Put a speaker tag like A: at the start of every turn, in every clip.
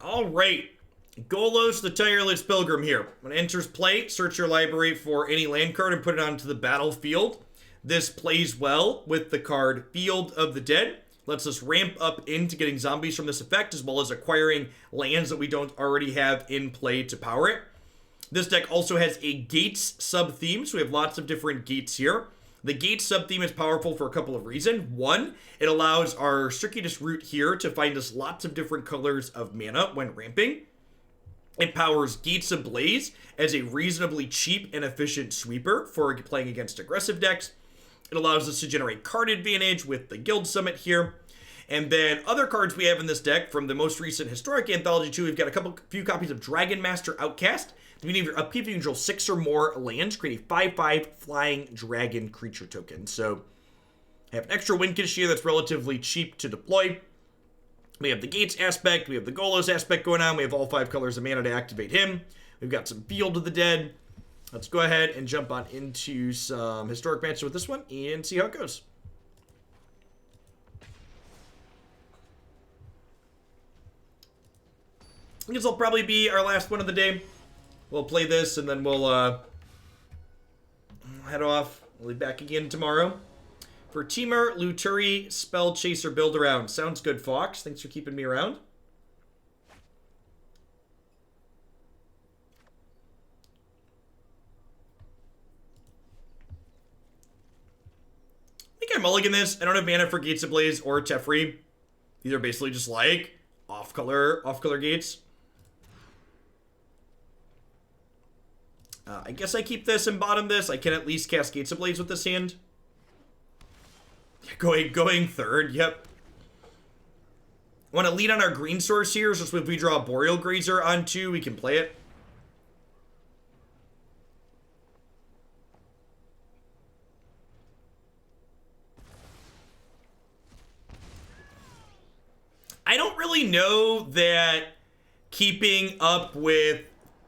A: All right. Golos, the Tireless Pilgrim here. When it enters play, search your library for any land card and put it onto the battlefield. This plays well with the card Field of the Dead. Lets us ramp up into getting zombies from this effect, as well as acquiring lands that we don't already have in play to power it. This deck also has a Gates sub-theme, so we have lots of different gates here. The Gates sub-theme is powerful for a couple of reasons. One, it allows our Circuitous Route here to find us lots of different colors of mana when ramping. It powers Gates Ablaze as a reasonably cheap and efficient sweeper for playing against aggressive decks. It allows us to generate card advantage with the Guild Summit here. And then other cards we have in this deck from the most recent Historic Anthology 2, we've got a few copies of Dragon Master Outcast. Meaning if you're upkeep, you control 6 or more lands, create a 5/5 flying dragon creature token. So I have an extra win condition here that's relatively cheap to deploy. We have the Gates aspect, we have the Golos aspect going on, we have all 5 colors of mana to activate him. We've got some Field of the Dead. Let's go ahead and jump on into some Historic matches with this one and see how it goes. I think this will probably be our last one of the day. We'll play this and then we'll head off. We'll be back again tomorrow. For Temur, Luturi, Spell Chaser, Build Around. Sounds good, Fox. Thanks for keeping me around. I think I mulligan this. I don't have mana for Gates Ablaze or Teferi. These are basically just like off-color gates. I guess I keep this and bottom this. I can at least cast Gates Ablaze with this hand. Going third, yep. Want to lead on our green source here, so if we draw Arboreal Grazer on 2, we can play it. I don't really know that keeping up with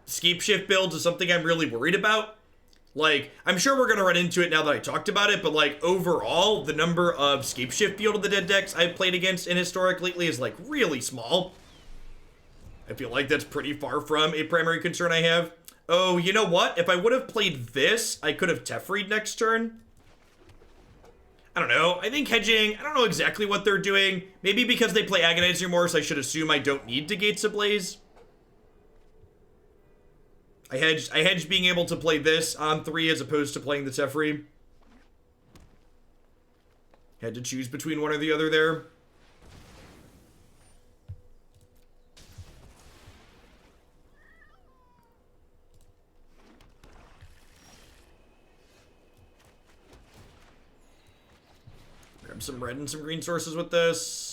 A: Scapeshift builds is something I'm really worried about. Like, I'm sure we're going to run into it now that I talked about it, but like, overall, the number of Scapeshift Field of the Dead decks I've played against in Historic lately is like really small. I feel like that's pretty far from a primary concern I have. Oh, you know what? If I would have played this, I could have Teferi'd next turn. I don't know. I think hedging, I don't know exactly what they're doing. Maybe because they play Agonizer more, so I should assume I don't need to Gates Ablaze. I hedged being able to play this on 3 as opposed to playing the Teferi. Had to choose between one or the other there. Grab some red and some green sources with this.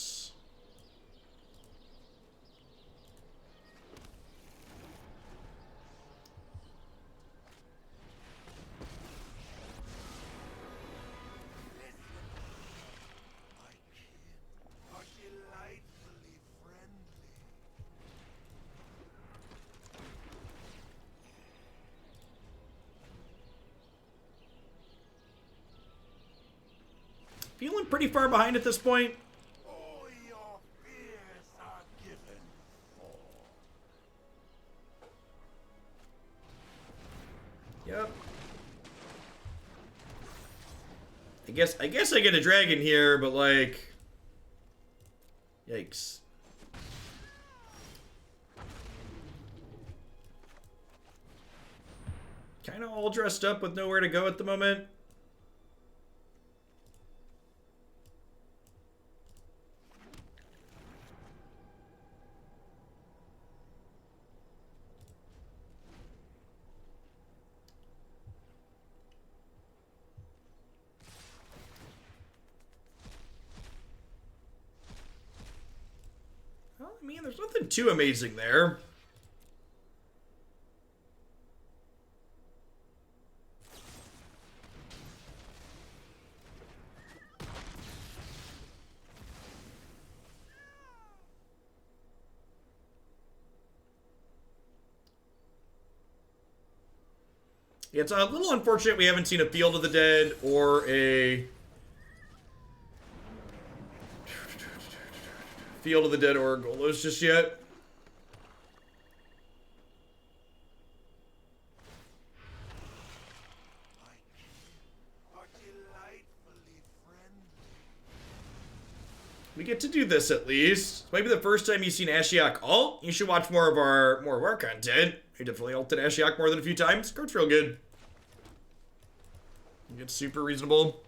A: Feeling pretty far behind at this point.
B: All your fears are given for.
A: Yep. I guess I get a dragon here, but like, yikes. Kind of all dressed up with nowhere to go at the moment. I mean, there's nothing too amazing there. Yeah, it's a little unfortunate we haven't seen a Field of the Dead or a Field of the Dead or Golos just yet. We get to do this at least. Maybe the first time you've seen Ashiok ult. You should watch more of our content. I definitely ulted Ashiok more than a few times. Card's real good. It's super reasonable.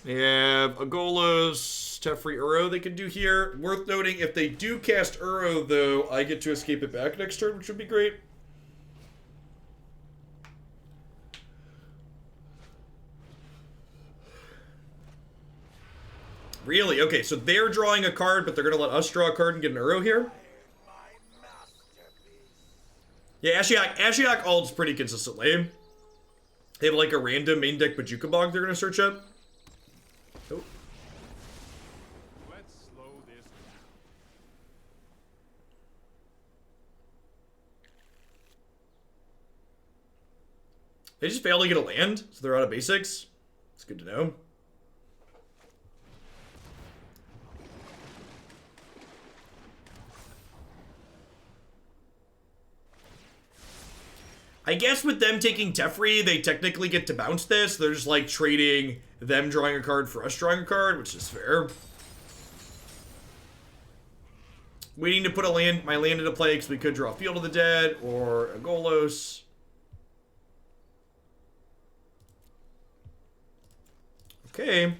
A: They have a Golos, Teferi, Uro they can do here. Worth noting, if they do cast Uro, though, I get to escape it back next turn, which would be great. Really? Okay, so they're drawing a card, but they're going to let us draw a card and get an Uro here? Yeah, Ashiok ults pretty consistently. They have like a random main deck Bajuka Bog they're going to search up. Oh.
B: Let's slow this down.
A: They just failed to get a land, so they're out of basics. It's good to know. I guess with them taking Teferi, they technically get to bounce this. They're just like trading them drawing a card for us drawing a card, which is fair. Waiting to put my land into play because we could draw Field of the Dead or a Golos. Okay.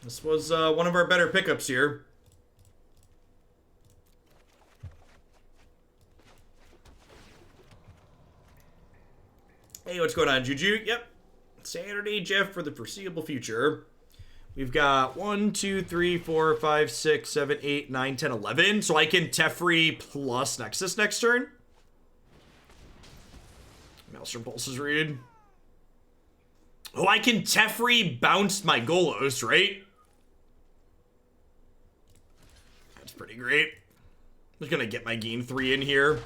A: This was one of our better pickups here. Hey, what's going on, Juju? Yep. Saturday, Jeff, for the foreseeable future. We've got 1, 2, 3, 4, 5, 6, 7, 8, 9, 10, 11. So I can Teferi plus Nexus next turn. Maelstrom Pulses read. Oh, I can Teferi bounce my Golos, right? That's pretty great. I'm just gonna get my game 3 in here.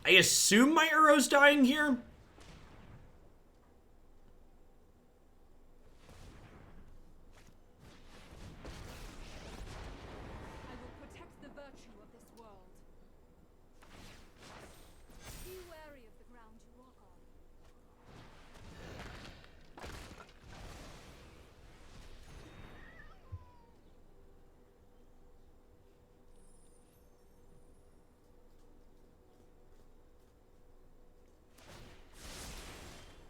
A: I assume my Uro's dying here.
C: I will protect the virtue of this world. Be wary of the ground you walk on.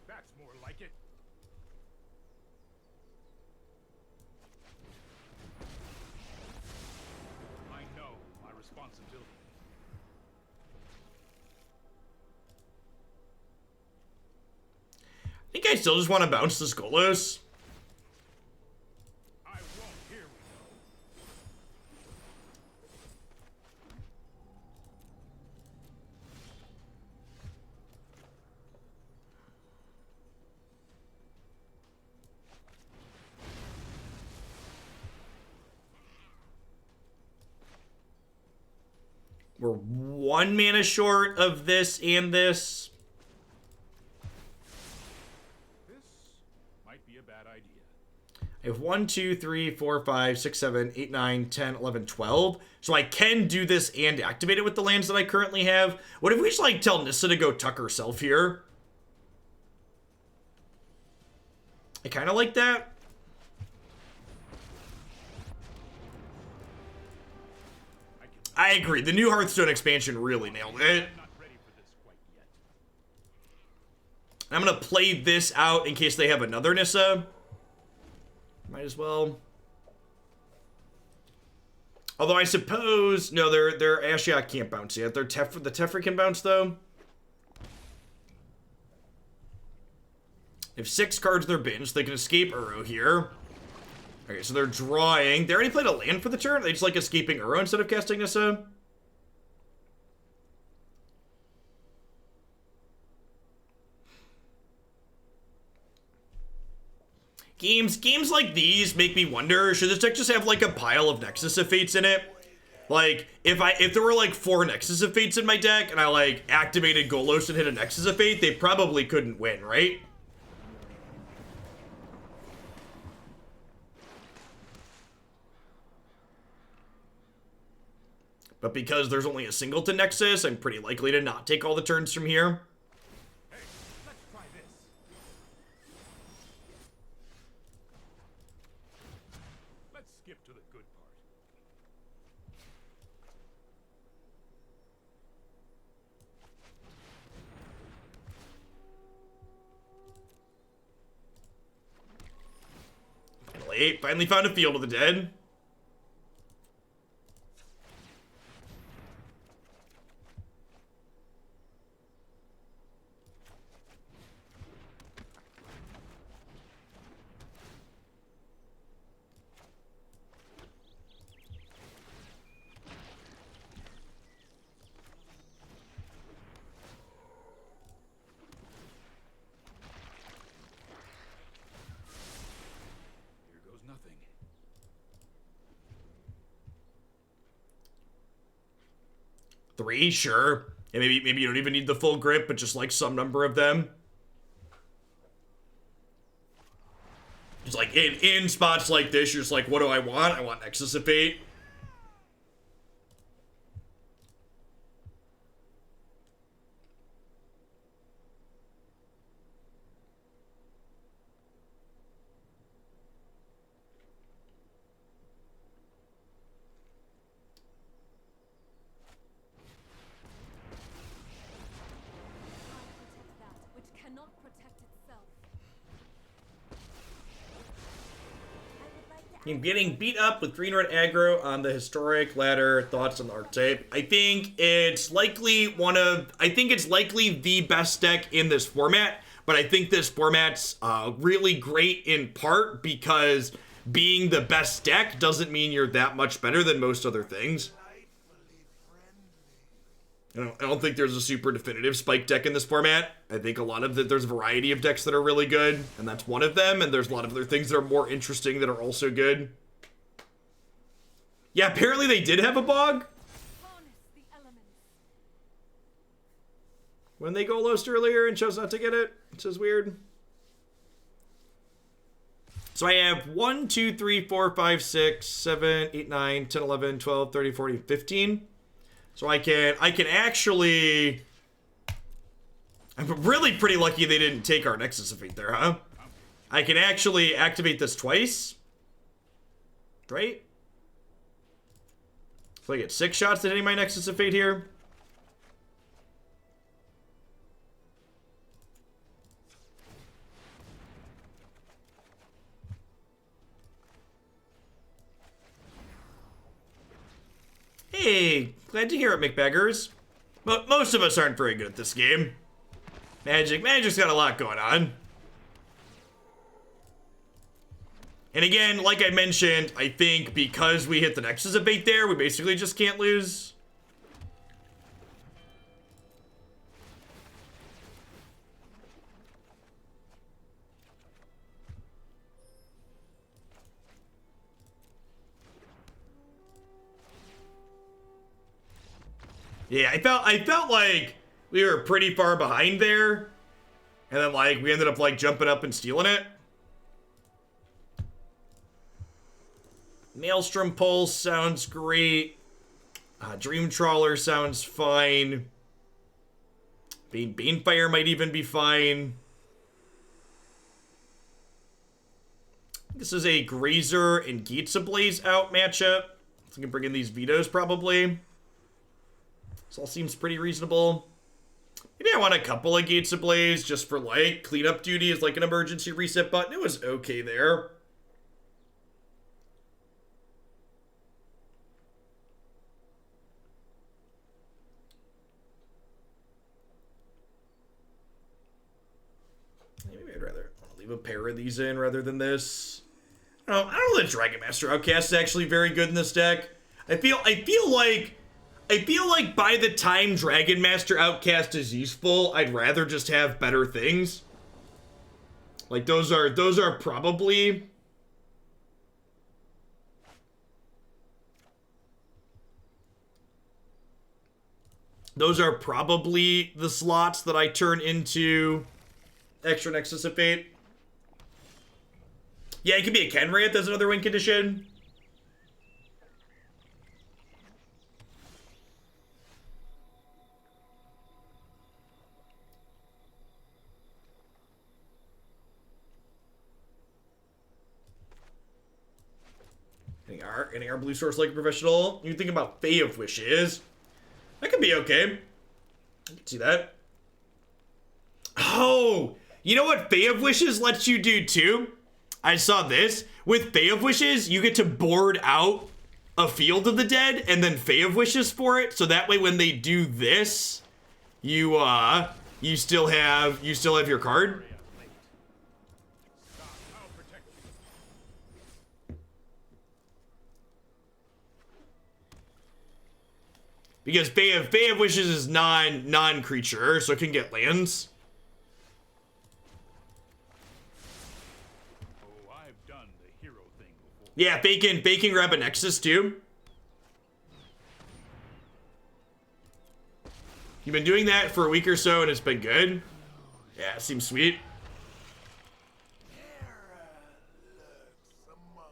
B: That's more like it. I know my responsibility.
A: I think I still just want to bounce this Golos.
B: I won't. Here we go.
A: We're 1 mana short of this and this.
B: This might be a bad idea.
A: I have 1, 2, 3, 4, 5, 6, 7, 8, 9, 10, 11, 12. So I can do this and activate it with the lands that I currently have. What if we just like tell Nissa to go tuck herself here? I kind of like that. I agree. The new Hearthstone expansion really nailed it.
B: I'm not ready for this quite yet.
A: I'm going to play this out in case they have another Nissa. Might as well. Although I suppose... No, their Ashiok can't bounce yet. The Teferi can bounce, though. They have 6 cards in their bin, so they can escape Uro here. Okay, so they're drawing. They already played a land for the turn? They just like escaping Uro instead of casting Nissa? Games like these make me wonder, should this deck just have like a pile of Nexus of Fates in it? Like, if there were like 4 Nexus of Fates in my deck and I like activated Golos and hit a Nexus of Fate, they probably couldn't win, right? But because there's only a singleton Nexus, I'm pretty likely to not take all the turns from here.
B: Hey, let's try this. Let's skip to the good part.
A: Finally found a Field of the Dead.
B: Here goes nothing.
A: 3, sure. And maybe you don't even need the full grip, but just like some number of them. Just like in spots like this, you're just like, what do I want? I want Nexus of Fate.
C: Protect that which cannot protect itself.
A: I'm getting beat up with green-red aggro on the historic ladder. Thoughts on the archetype? I think it's likely the best deck in this format, but I think this format's really great in part because being the best deck doesn't mean you're that much better than most other things. I don't think there's a super definitive spike deck in this format. I think there's a variety of decks that are really good, and that's one of them, and there's a lot of other things that are more interesting that are also good. Yeah, apparently they did have a bog
C: Harness the elements.
A: when they Golos earlier and chose not to get it, which is weird. So I have 1, 2, 3, 4, 5, 6, 7, 8, 9, 10, 11, 12, 13, 14, 15. So I can actually... I'm really pretty lucky they didn't take our Nexus of Fate there, huh? I can actually activate this twice. Right? So I get 6 shots at hitting my Nexus of Fate here. Hey, glad to hear it, McBeggars. But most of us aren't very good at this game. Magic's got a lot going on. And again, like I mentioned, I think because we hit the Nexus of Fate there, we basically just can't lose. Yeah, I felt like we were pretty far behind there. And then, like, we ended up, like, jumping up and stealing it. Maelstrom Pulse sounds great. Dream Trawler sounds fine. Banefire might even be fine. This is a Grazer and Gates Ablaze out matchup. So we can bring in these Vetos, probably. This all seems pretty reasonable. Maybe I want a couple of Gates Ablaze just for, like, cleanup duty as, like, an emergency reset button. It was okay there. Maybe I'd rather leave a pair of these in rather than this. I don't know that Dragon Master Outcast is actually very good in this deck. I feel like by the time Dragon Master Outcast is useful, I'd rather just have better things. Like those are probably the slots that I turn into extra Nexus of Fate. Yeah, it could be a Kenwraith as another win condition. Getting our blue source like a professional. You think about Fae of Wishes. That could be okay. I can see that. Oh, you know what Fae of Wishes lets you do too? I saw this. With Fae of Wishes, you get to board out a Field of the Dead and then Fae of Wishes for it. So that way when they do this, you still have your card. Because Fae of Wishes is non-creature, so it can get lands.
B: Oh, I've done the hero thing before.
A: Yeah, Fae can grab a Nexus too. You've been doing that for a week or so and it's been good. Yeah, it seems sweet.
B: Terror lurks among us.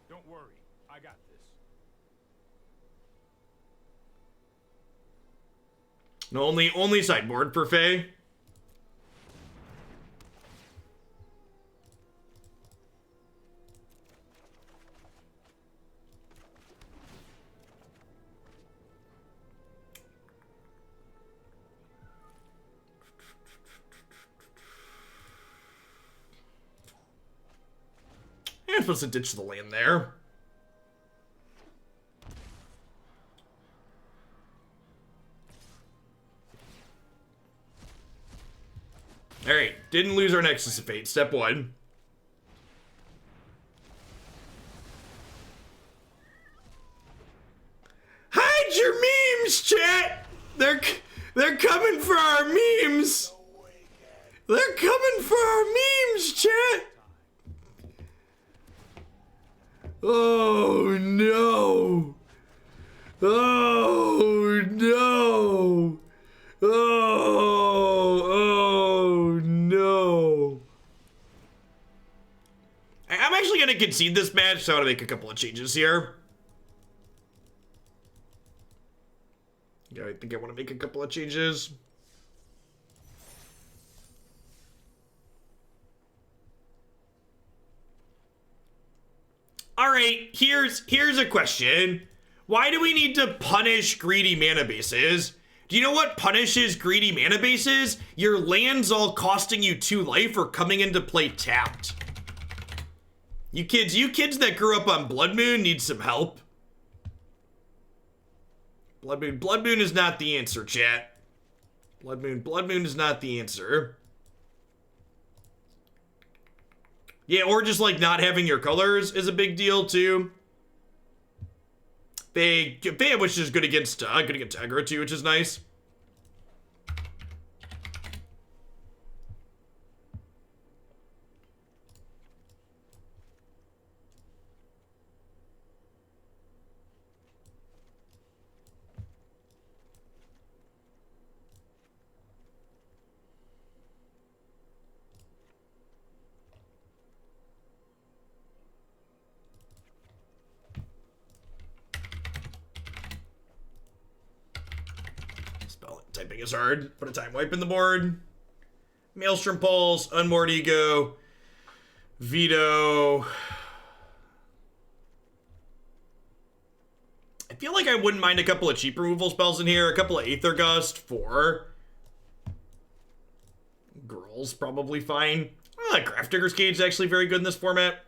B: Don't worry, I got this.
A: No, only sideboard for Fae. I'm supposed to ditch the land there. Alright, didn't lose our Nexus of Fate, step one. Hide your memes, chat! They're coming for our memes! They're coming for our memes, chat! Oh no! Oh no! Oh no! I'm actually gonna concede this match, so I'm gonna make a couple of changes here. Yeah, I think I want to make a couple of changes. All right, here's a question. Why do we need to punish greedy mana bases? Do you know what punishes greedy mana bases? Your land's all costing you 2 life or coming into play tapped. You kids that grew up on Blood Moon need some help. Blood Moon is not the answer, chat. Blood Moon is not the answer. Yeah, or just like not having your colors is a big deal too. Fae of Wishes is good against aggro too, which is nice. Typing is hard. Put a time wipe in the board. Maelstrom Pulse, Unmoored Ego, Veto. I feel like I wouldn't mind a couple of cheap removal spells in here. A couple of Aether Gust for Gruul's probably fine. Grafdigger's Cage is actually very good in this format.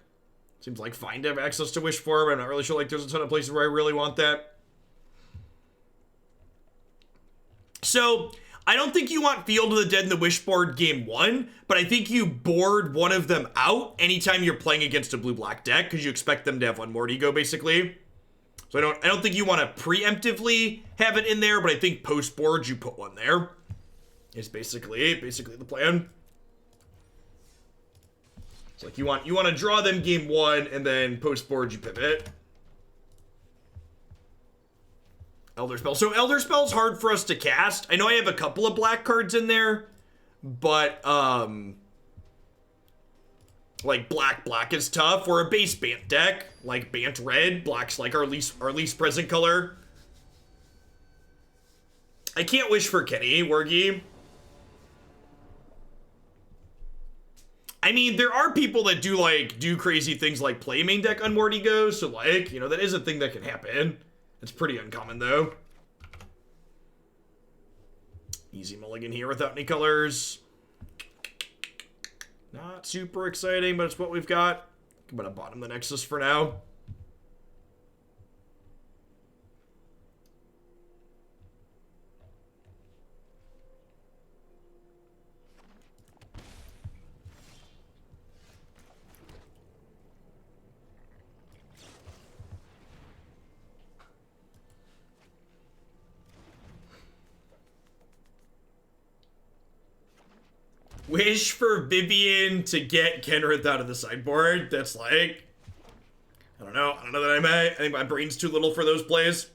A: Seems like fine to have access to Wish for, but I'm not really sure like there's a ton of places where I really want that. So, I don't think you want Field of the Dead in the Wish board game 1, but I think you board one of them out anytime you're playing against a blue-black deck, because you expect them to have Unmoored Ego, basically. So I don't think you want to preemptively have it in there, but I think post-board you put one there. It's basically the plan. It's like you want to draw them game 1, and then post-board you pivot. Elder Spell. So Elder Spell's hard for us to cast. I know I have a couple of black cards in there, but like black is tough. Or a base Bant deck, like Bant Red. Black's like our least present color. I can't wish for Kenny, Wargy. I mean, there are people that do crazy things like play main deck Unmoored Ego, so like, you know, that is a thing that can happen. It's pretty uncommon though. Easy mulligan here without any colors. Not super exciting, but it's what we've got. I'm gonna bottom the Nexus for now. Wish for Vivian to get Kenrith out of the sideboard. That's like, I don't know that I may. I think my brain's too little for those plays.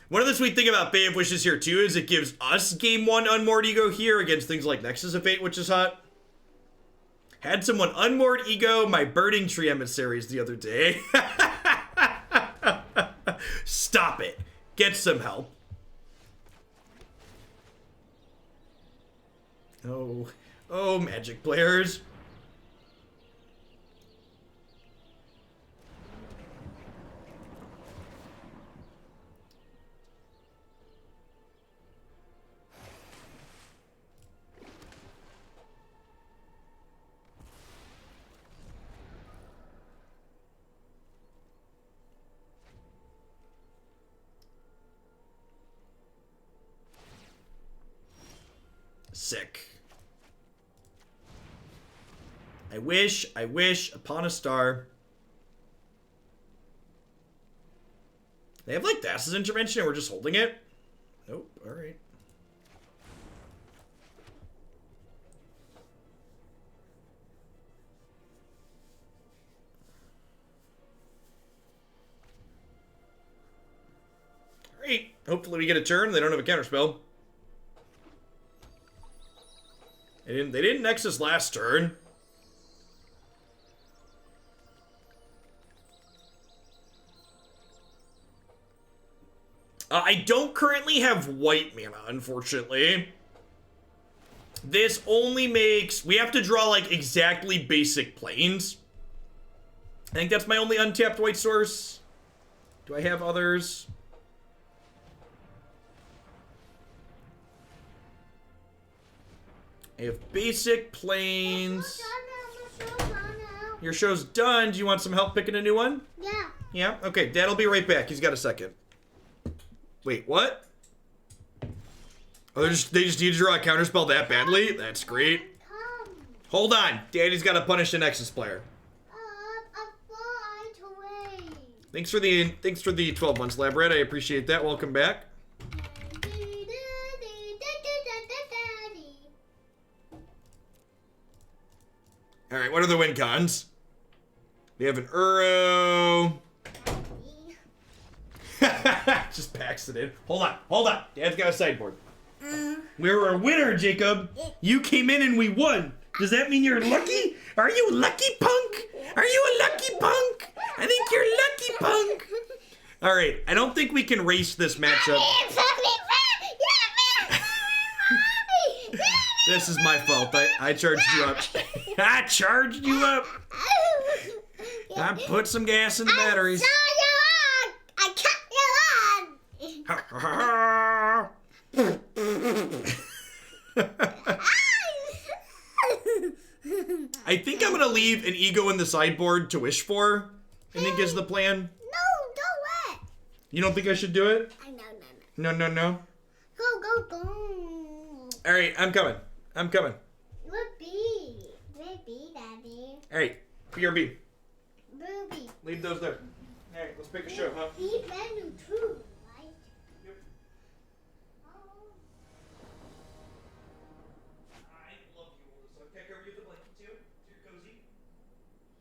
A: One of the sweet thing about Fae of Wishes here too is it gives us game 1 Unmoored Ego here against things like Nexus of Fate, which is hot. Had someone Unmoored Ego my Burning Tree emissaries the other day. Stop it. Get some help. Oh, Magic players. Sick. I wish upon a star. They have like Thassa's Intervention and we're just holding it? Nope, alright. Alright, hopefully we get a turn. They don't have a counterspell. They didn't Nexus last turn. I don't currently have white mana, unfortunately. This only makes... We have to draw, like, exactly basic planes. I think that's my only untapped white source. Do I have others? I have basic planes. Your show's done. Do you want some help picking a new one?
D: Yeah.
A: Yeah? Okay, Dad'll be right back. He's got a second. Wait, what? Oh, they just need to draw a counterspell that badly? That's great. Hold on. Daddy's got to punish the Nexus player. Thanks for the 12 months, Labrat. I appreciate that. Welcome back. All right, what are the win cons? We have an Uro. Just packs it in. Hold on. Dad's got a sideboard. We're a winner, Jacob. You came in and we won. Does that mean you're lucky? Are you lucky, punk? Are you a lucky punk? I think you're lucky, punk. All right, I don't think we can race this matchup. This is my fault. I charged you up. I charged you up. I put some gas in the batteries.
D: I cut you on.
A: I think I'm gonna leave an ego in the sideboard to wish for. I think is the plan.
D: No, do it.
A: You don't think I should do it? No.
D: Go.
A: All right, I'm coming.
D: What B? What B, Daddy?
A: All right, BRB.
D: Ruby.
A: Leave those there. All right, let's pick a show, huh?
D: B menu too, right?
A: Yep.
D: Oh.
A: I love you, so can I cover you with a blanket too? So you're cozy?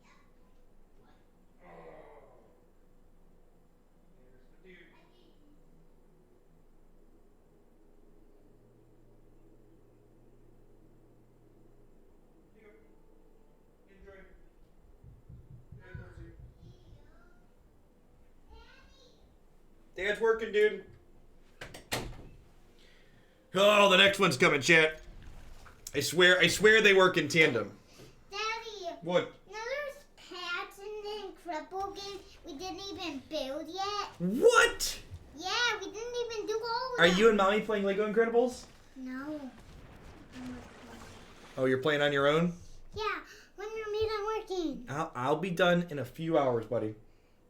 D: Yeah. What?
A: Oh. There's the dude. Here you go. Enjoy. Very cozy. Dad's working, dude. Oh, the next one's coming, chat. I swear they work in tandem.
D: Daddy.
A: What?
D: Now there's pads in the Incredible game we didn't even build yet.
A: What?
D: Yeah, we didn't even do all of
A: Are
D: them.
A: you and Mommy playing Lego Incredibles?
D: No.
A: Oh, you're playing on your own?
D: Yeah, when you're done working.
A: I'll be done in a few hours, buddy.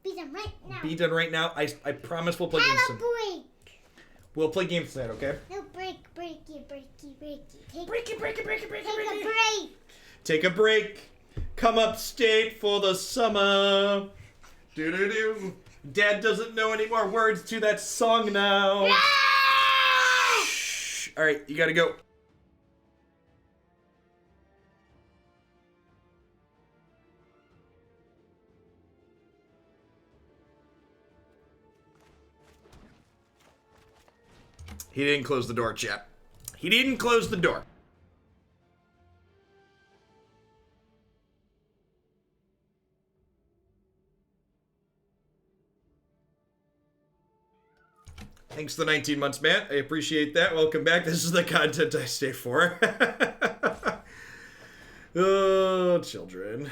D: Be done right now.
A: Be done right now. I promise we'll play games
D: Have a
A: soon.
D: break.
A: We'll play games tonight, okay?
D: No, breaky. Take
A: Break it.
D: a break.
A: Take a break. Come upstate for the summer. Do. Dad doesn't know any more words to that song now. Shh. All right, you gotta go. He didn't close the door, chap. He didn't close the door. Thanks for the 19 months, Matt. I appreciate that. Welcome back. This is the content I stay for. Oh, children.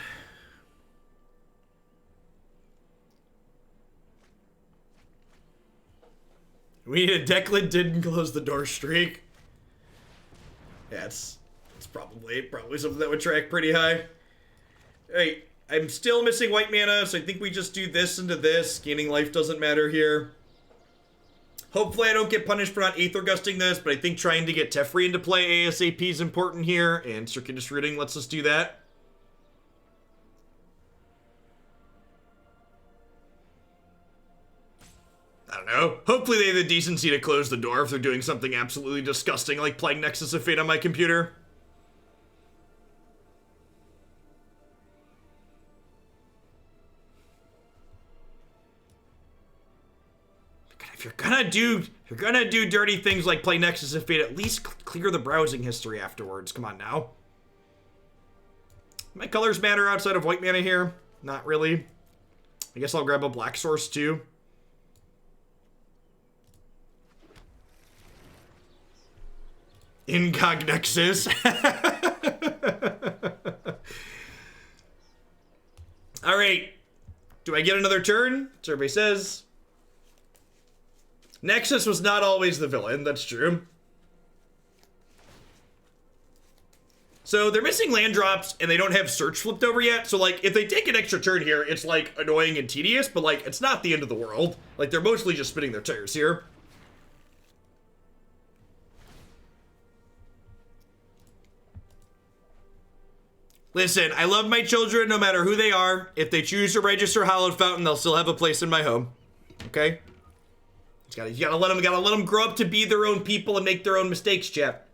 A: We need a Declan didn't close the door streak. Yeah, it's probably something that would track pretty high. Hey, I'm still missing white mana, so I think we just do this into this. Gaining life doesn't matter here. Hopefully I don't get punished for not Aether Gusting this, but I think trying to get Teferi into play ASAP is important here, and Circuitous Routing lets us do that. I don't know. Hopefully they have the decency to close the door if they're doing something absolutely disgusting like playing Nexus of Fate on my computer. If you're gonna do dirty things like play Nexus of Fate, at least clear the browsing history afterwards. Come on now. My colors matter outside of white mana here? Not really. I guess I'll grab a black source too. Incog Nexus. Alright. Do I get another turn? Survey says. Nexus was not always the villain, that's true. So they're missing land drops and they don't have search flipped over yet. So like if they take an extra turn here, it's like annoying and tedious, but like it's not the end of the world. Like they're mostly just spinning their tires here. Listen, I love my children no matter who they are. If they choose to register Hallowed Fountain, they'll still have a place in my home. Okay? You gotta let them grow up to be their own people and make their own mistakes, chap.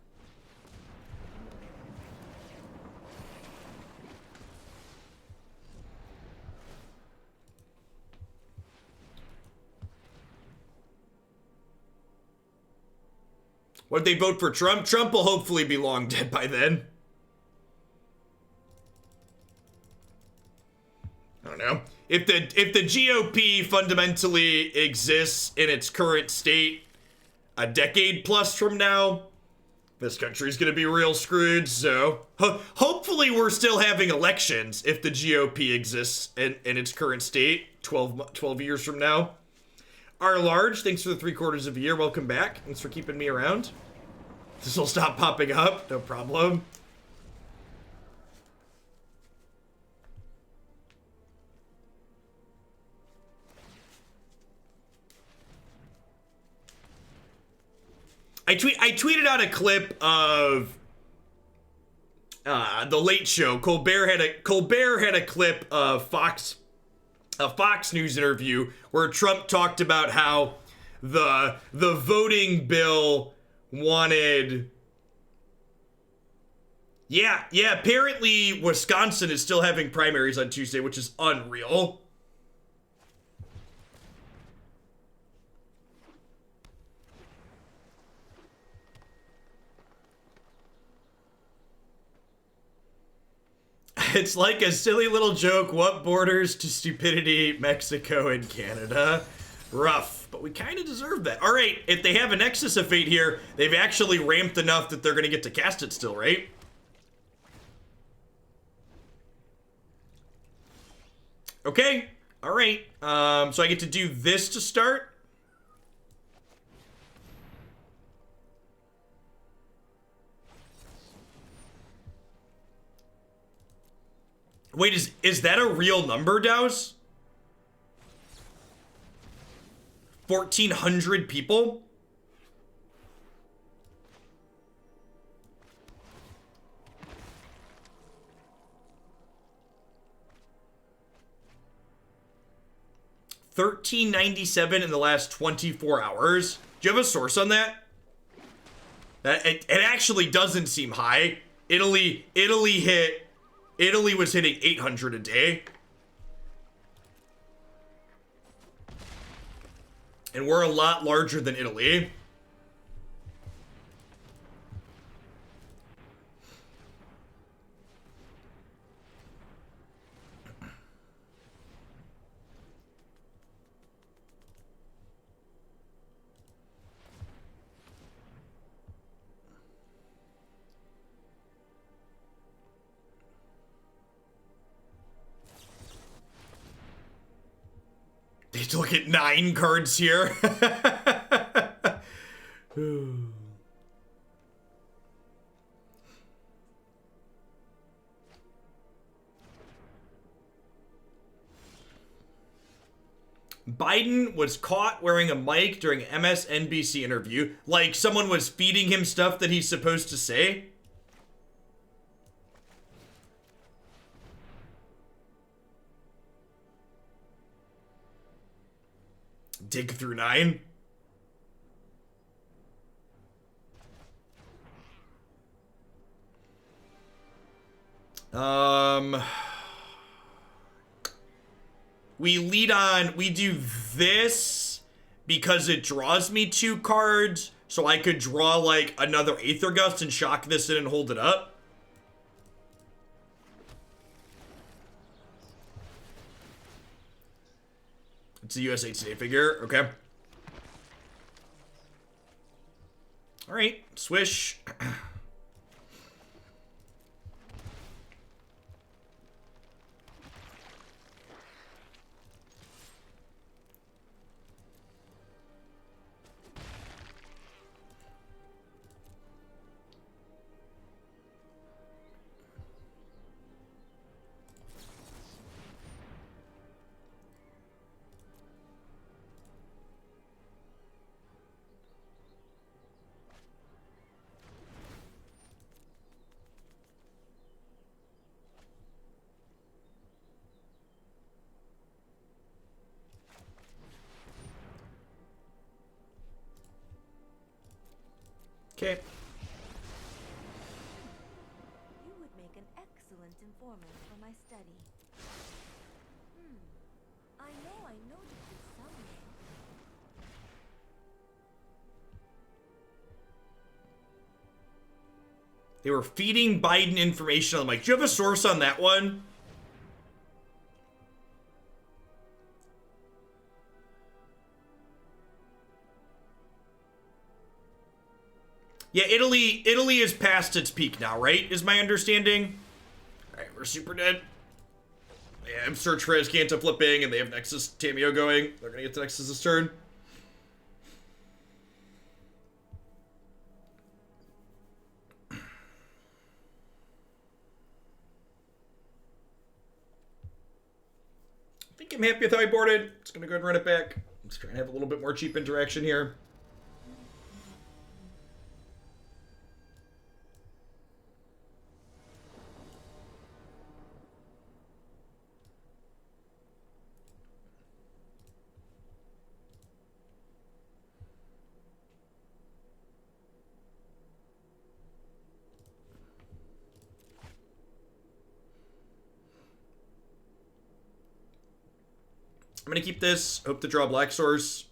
A: What if they vote for Trump? Trump will hopefully be long dead by then. I don't know. If the GOP fundamentally exists in its current state a decade plus from now, this country's gonna be real screwed, so hopefully we're still having elections if the GOP exists in its current state 12 years from now. R Large, thanks for the 3/4 of a year. Welcome back. Thanks for keeping me around. This will stop popping up, no problem. I tweeted out a clip of the Late Show. Colbert had a clip of a Fox News interview where Trump talked about how the voting bill wanted. Yeah, apparently Wisconsin is still having primaries on Tuesday, which is unreal. It's like a silly little joke. What borders to stupidity? Mexico and Canada. Rough. but we kind of deserve that. All right, if they have a Nexus of Fate here, they've actually ramped enough that they're going to get to cast it still, right? Okay, all right. So I get to do this to start. Wait, is that a real number, Dows? 1,400 people? $13.97 in the last 24 hours. Do you have a source on that? It actually doesn't seem high. Italy was hitting 800 a day. And we're a lot larger than Italy. They look at 9 cards here. Biden was caught wearing a mic during an MSNBC interview, like someone was feeding him stuff that he's supposed to say. Dig through 9. We lead on, we do this because it draws me 2 cards, so I could draw like another Aether Gust and shock this in and hold it up. It's a USA Today figure, okay. All right, swish. Okay.
C: You would make an excellent informant for my study. I know this someday.
A: They were feeding Biden information. I'm like, do you have a source on that one? Yeah, Italy is past its peak now, right? Is my understanding. All right, we're super dead. Yeah, I'm search for Azcanta flipping, and they have Nexus Tameo going. They're gonna get to Nexus this turn. I think I'm happy with how I boarded. Just gonna go ahead and run it back. I'm just trying to have a little bit more cheap interaction here. I'm gonna keep this. Hope to draw black source.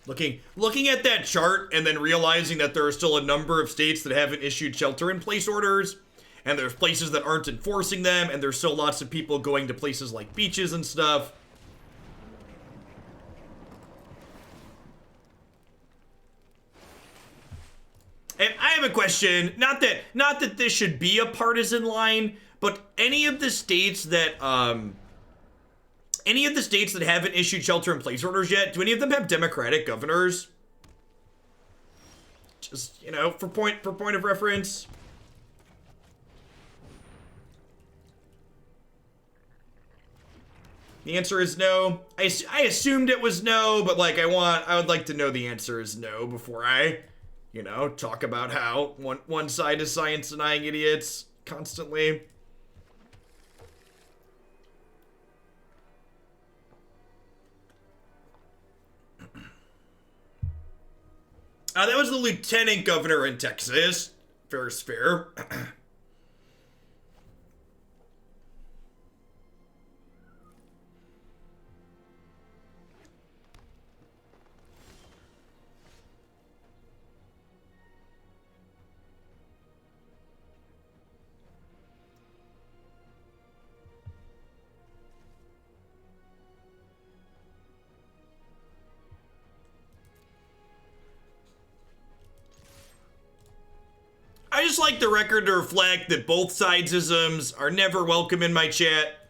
A: Looking at that chart and then realizing that there are still a number of states that haven't issued shelter-in-place orders, and there's places that aren't enforcing them, and there's still lots of people going to places like beaches and stuff. And I have a question, not that this should be a partisan line, but any of the states that haven't issued shelter-in-place orders yet, do any of them have Democratic governors? Just, you know, for point of reference. The answer is no. I assumed it was no, but like I would like to know the answer is no before I, you know, talk about how one side is science denying idiots constantly. That was the lieutenant governor in Texas. Fair is fair. I just like the record to reflect that both sides-isms are never welcome in my chat.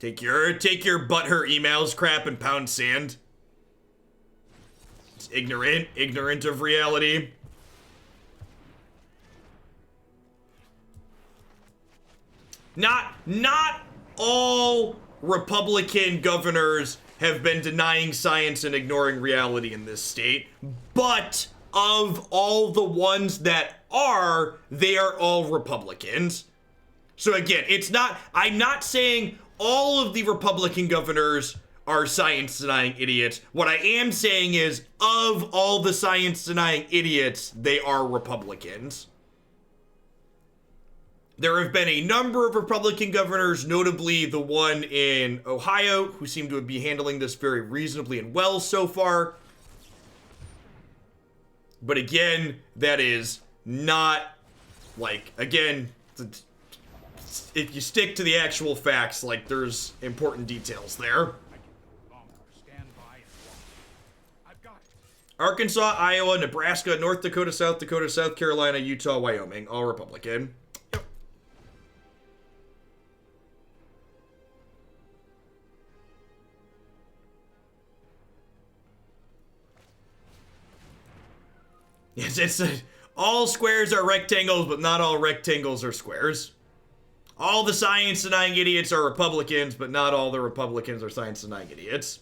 A: Take your butthurt emails, crap, and pound sand. It's ignorant of reality. Not all Republican governors have been denying science and ignoring reality in this state, but of all the ones that are, they are all Republicans. So again, I'm not saying all of the Republican governors are science-denying idiots. What I am saying is, of all the science-denying idiots, they are Republicans. There have been a number of Republican governors, notably the one in Ohio, who seem to be handling this very reasonably and well so far. But again, that is not, like, again, if you stick to the actual facts, like, there's important details there. Arkansas, Iowa, Nebraska, North Dakota, South Carolina, Utah, Wyoming, all Republican. Yes, it's all squares are rectangles, but not all rectangles are squares. All the science-denying idiots are Republicans, but not all the Republicans are science-denying idiots.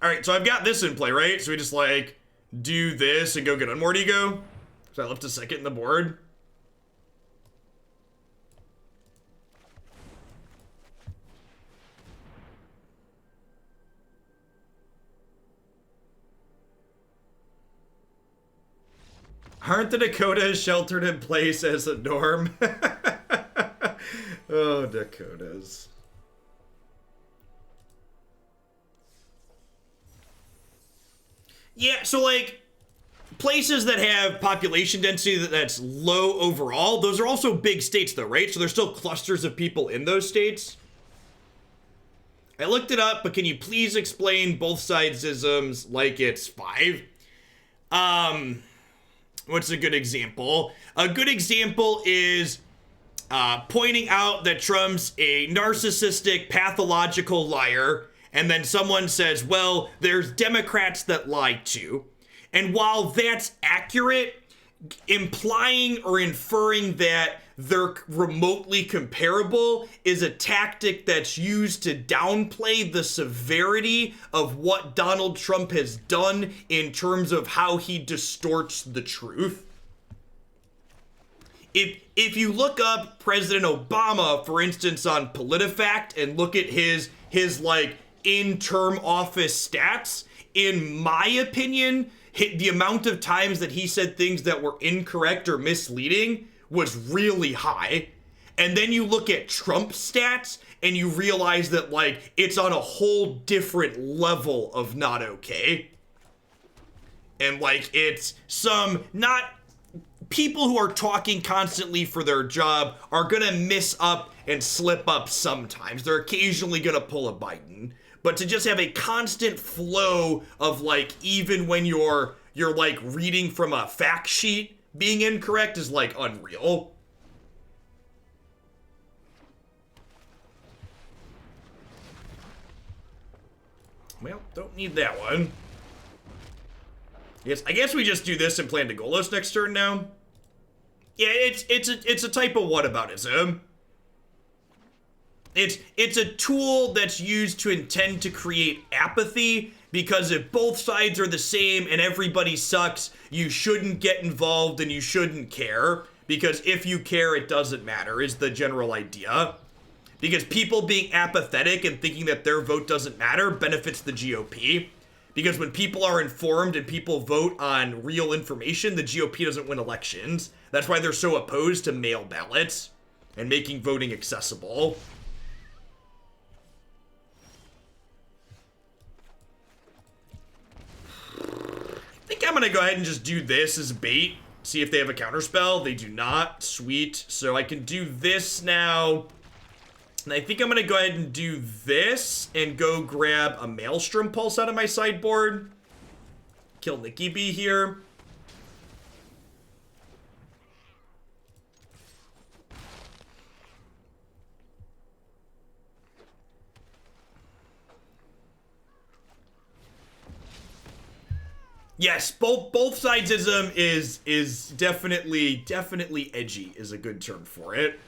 A: Alright, so I've got this in play, right? So we just, like, do this and go get Unmoored Ego. So I left a second in the board. Aren't the Dakotas sheltered in place as a norm? Oh, Dakotas. Yeah, so like, places that have population density that's low overall, those are also big states though, right? So there's still clusters of people in those states. I looked it up, but can you please explain both sides-isms like it's 5? What's a good example? A good example is pointing out that Trump's a narcissistic, pathological liar, and then someone says, well, there's Democrats that lie too. And while that's accurate, implying or inferring that they're remotely comparable is a tactic that's used to downplay the severity of what Donald Trump has done in terms of how he distorts the truth. If you look up President Obama, for instance, on PolitiFact and look at his like in-term office stats, in my opinion, the amount of times that he said things that were incorrect or misleading was really high. And then you look at Trump's stats, and you realize that, like, it's on a whole different level of not okay. And, like, it's some not people who are talking constantly for their job are gonna miss up and slip up sometimes. They're occasionally gonna pull a Biden. But to just have a constant flow of, like, even when you're like reading from a fact sheet being incorrect is, like, unreal. Well, don't need that one. Yes, I guess we just do this and plan to Golos next turn now. Yeah, it's a type of whataboutism. It's a tool that's used to intend to create apathy, because if both sides are the same and everybody sucks, you shouldn't get involved and you shouldn't care, because if you care, it doesn't matter, is the general idea. Because people being apathetic and thinking that their vote doesn't matter benefits the GOP. Because when people are informed and people vote on real information, the GOP doesn't win elections. That's why they're so opposed to mail ballots and making voting accessible. I think I'm gonna go ahead and just do this as bait. See if they have a counterspell. They do not. Sweet. So I can do this now. And I think I'm gonna go ahead and do this and go grab a Maelstrom Pulse out of my sideboard. Kill Nikki B here. Yes, both sidesism is definitely edgy is a good term for it.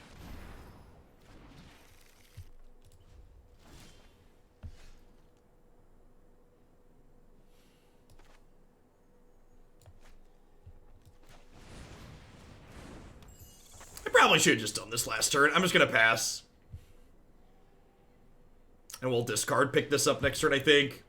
A: I probably should have just done this last turn. I'm just gonna pass. And we'll discard, pick this up next turn, I think.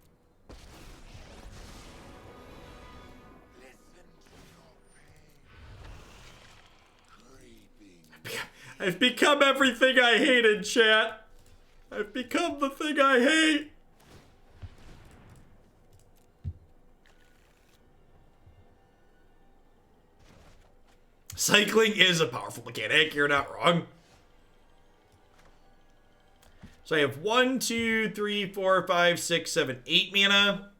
A: I've become everything I hated, chat. I've become the thing I hate. Cycling is a powerful mechanic, you're not wrong. So I have 1, 2, 3, 4, 5, 6, 7, 8 mana.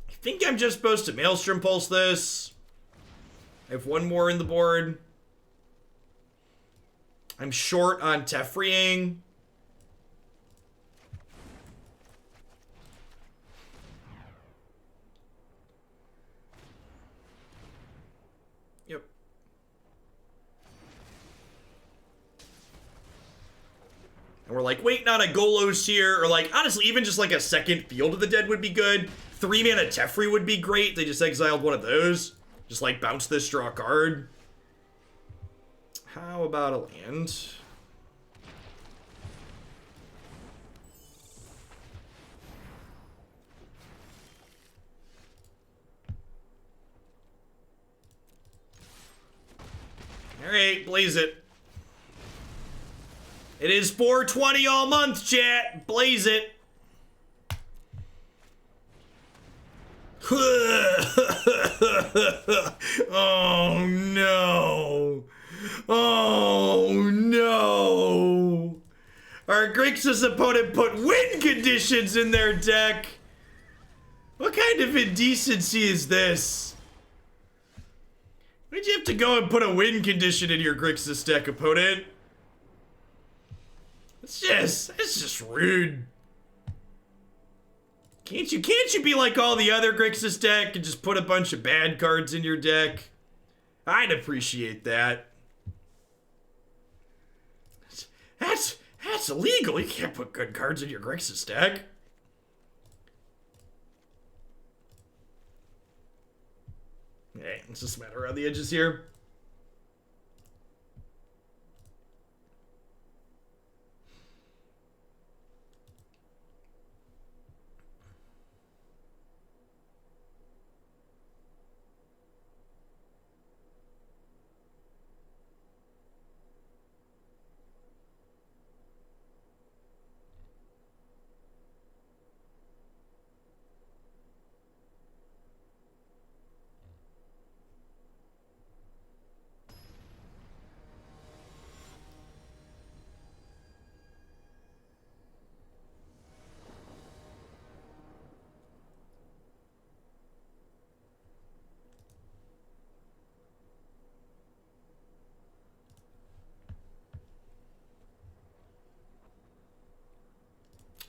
A: I think I'm just supposed to Maelstrom Pulse this. I have one more in the board. I'm short on Teferiing. Yep. And we're like waiting on a Golos here, or like honestly even just like a second Field of the Dead would be good. 3 mana Teferi would be great. They just exiled one of those. Just like bounce this, draw a card. How about a land? Alright, blaze it. It is 420 all month, chat. Blaze it. Oh no. Oh no! Our Grixis opponent put win conditions in their deck! What kind of indecency is this? Why'd you have to go and put a win condition in your Grixis deck, opponent? It's just rude. Can't you be like all the other Grixis deck and just put a bunch of bad cards in your deck? I'd appreciate that. That's illegal. You can't put good cards in your Grixis deck. Okay, let's just smatter around the edges here.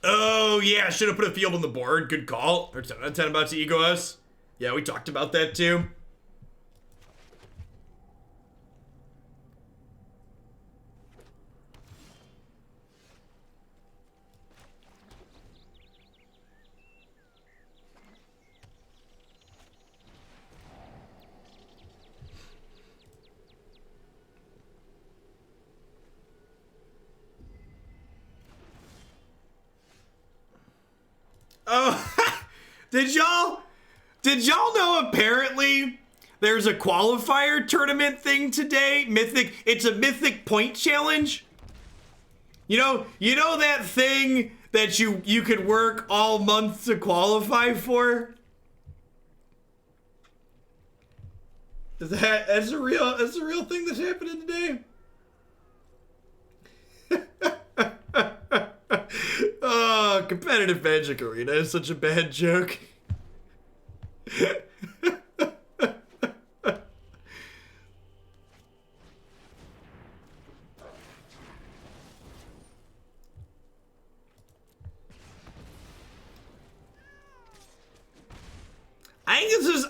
A: Oh, yeah, should have put a field on the board. Good call. Or 10 out of 10 about to ego us. Yeah, we talked about that too. Oh, did y'all know apparently there's a qualifier tournament thing today? It's a mythic point challenge. You know that thing that you could work all month to qualify for? That's a real thing that's happening today. Oh, competitive Magic Arena is such a bad joke.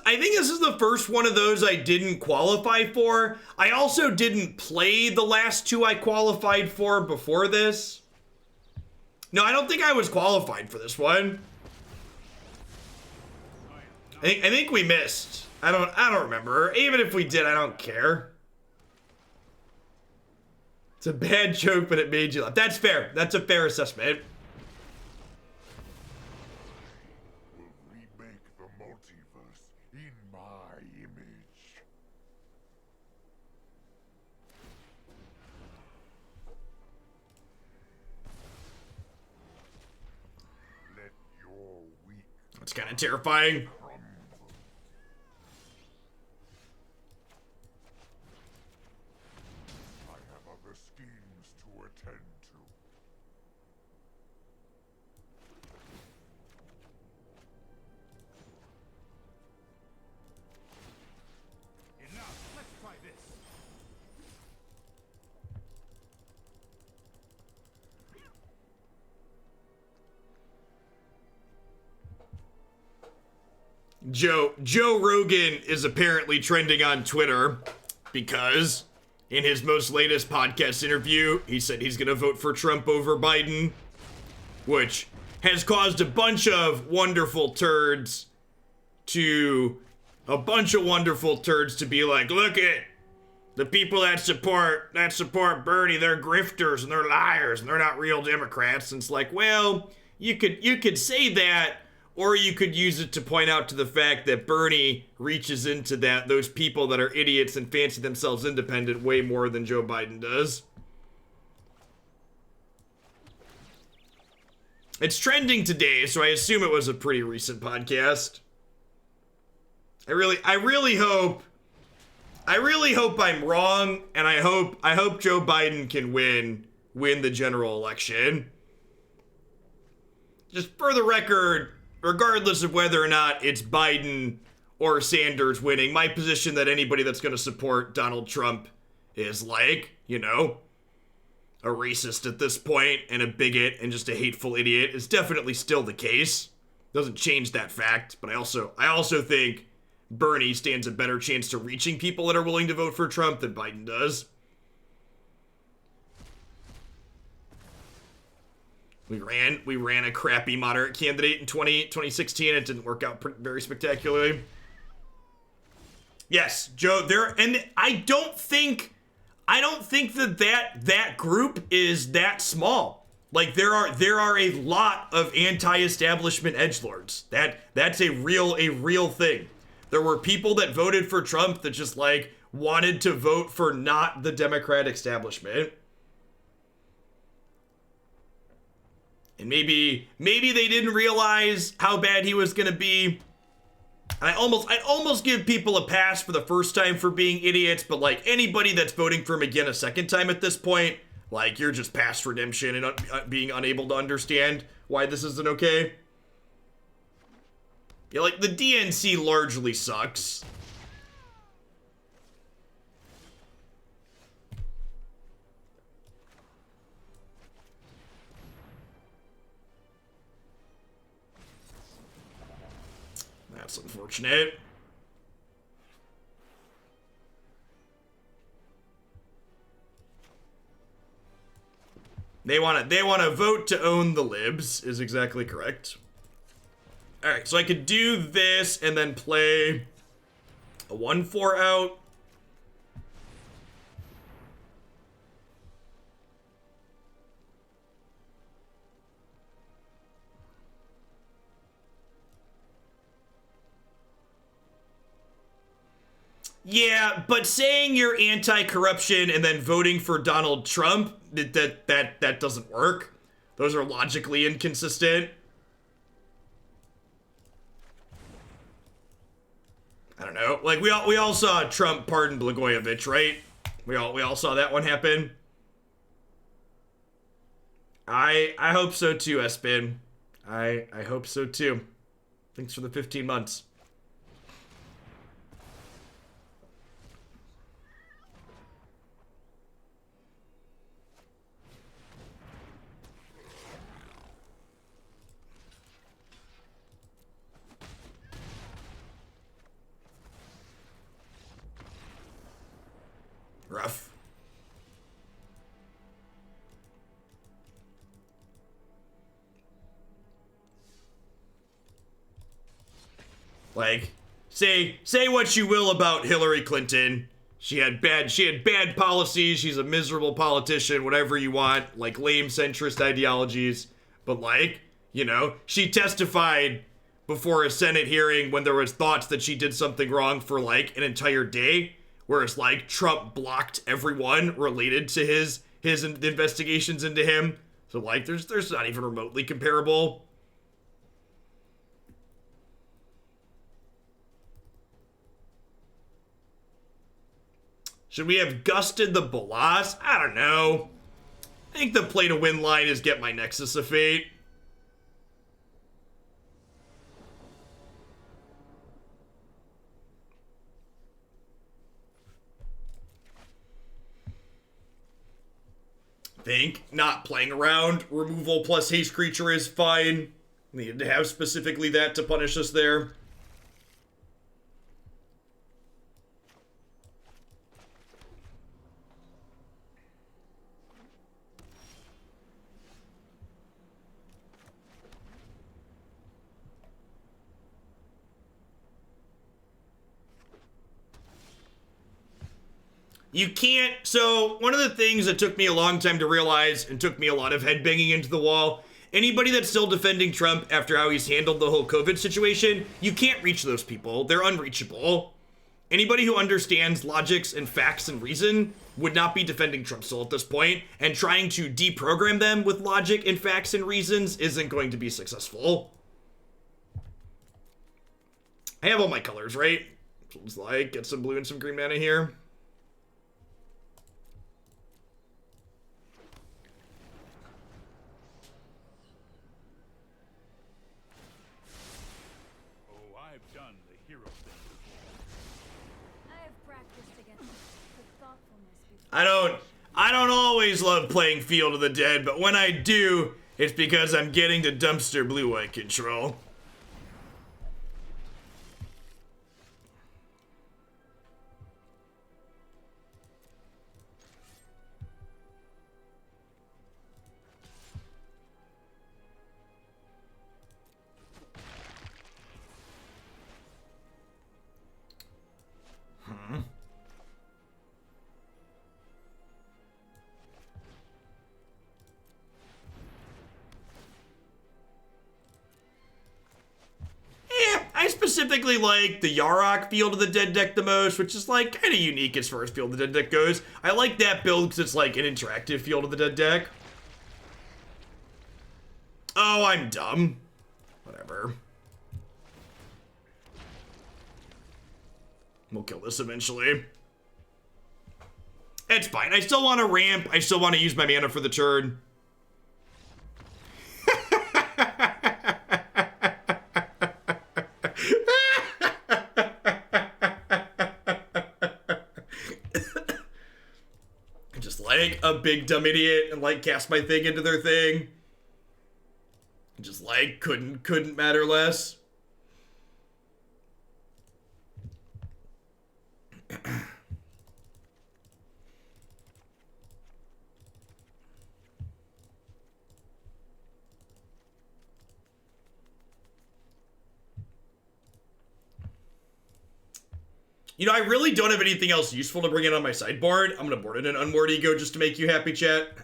A: I think this is the first one of those I didn't qualify for. I also didn't play the last two I qualified for before this. No, I don't think I was qualified for this one. I think we missed. I don't remember. Even if we did, I don't care. It's a bad joke, but it made you laugh. That's fair. That's a fair assessment.
B: Will remake the multiverse in my image. Let your weak
A: That's kind of terrifying.
B: crumble. I have other schemes to attend to.
E: Enough. Let's try this.
A: Joe Rogan is apparently trending on Twitter because in his most latest podcast interview, he said he's going to vote for Trump over Biden, which has caused a bunch of wonderful turds to be like, look at the people that support Bernie, they're grifters and they're liars and they're not real Democrats. And it's like, well, you could say that, or you could use it to point out to the fact that Bernie reaches into those people that are idiots and fancy themselves independent way more than Joe Biden does. It's trending today, so I assume it was a pretty recent podcast. I really hope I'm wrong, and I hope Joe Biden can win the general election. Just for the record, regardless of whether or not it's Biden or Sanders winning, my position that anybody that's going to support Donald Trump is like, a racist at this point and a bigot and just a hateful idiot is definitely still the case. Doesn't change that fact, but I also think Bernie stands a better chance to reaching people that are willing to vote for Trump than Biden does. We ran a crappy moderate candidate in 2016. It didn't work out very spectacularly. Yes, Joe, and I don't think that group is that small. Like there are a lot of anti-establishment edgelords. That's a real thing. There were people that voted for Trump that just wanted to vote for not the Democratic establishment. And maybe they didn't realize how bad he was going to be. I'd almost give people a pass for the first time for being idiots, but anybody that's voting for him again a second time at this point, you're just past redemption and being unable to understand why this isn't okay. Yeah, the DNC largely sucks. That's unfortunate. They want to vote to own the libs, is exactly correct. All right, so I could do this and then play a 1/4 out. Yeah, but saying you're anti-corruption and then voting for Donald Trump, that doesn't work. Those are logically inconsistent. I don't know. Like we all saw Trump pardon Blagojevich, right? We all saw that one happen. I hope so too, Espin. I hope so too. Thanks for the 15 months. Rough. Like, say what you will about Hillary Clinton. She had bad policies. She's a miserable politician, whatever you want, like lame centrist ideologies. But like, you know, she testified before a Senate hearing when there was thoughts that she did something wrong for like an entire day. Whereas, like, Trump blocked everyone related to his investigations into him. So, like, there's not even remotely comparable. Should we have gusted the Bolas? I don't know. I think the play to win line is get my Nexus of Fate. Think not playing around. Removal plus haste creature is fine. Needed to have specifically that to punish us there. You can't, so one of the things that took me a long time to realize and took me a lot of headbanging into the wall, anybody that's still defending Trump after how he's handled the whole COVID situation, you can't reach those people. They're unreachable. Anybody who understands logics and facts and reason would not be defending Trump still at this point, and trying to deprogram them with logic and facts and reasons isn't going to be successful. I have all my colors, right? So it's like, get some blue and some green mana here. I don't always love playing Field of the Dead, but when I do, it's because I'm getting to dumpster blue-white control. I specifically like the Yarok Field of the Dead deck the most, which is like kind of unique as far as Field of the Dead deck goes. I like that build because it's like an interactive Field of the Dead deck. Oh, I'm dumb. Whatever. We'll kill this eventually. It's fine. I still want to ramp. I still want to use my mana for the turn. Just like a big dumb idiot and like cast my thing into their thing. Just like couldn't matter less. You know, I really don't have anything else useful to bring in on my sideboard. I'm gonna board in an Unmoored Ego just to make you happy, chat.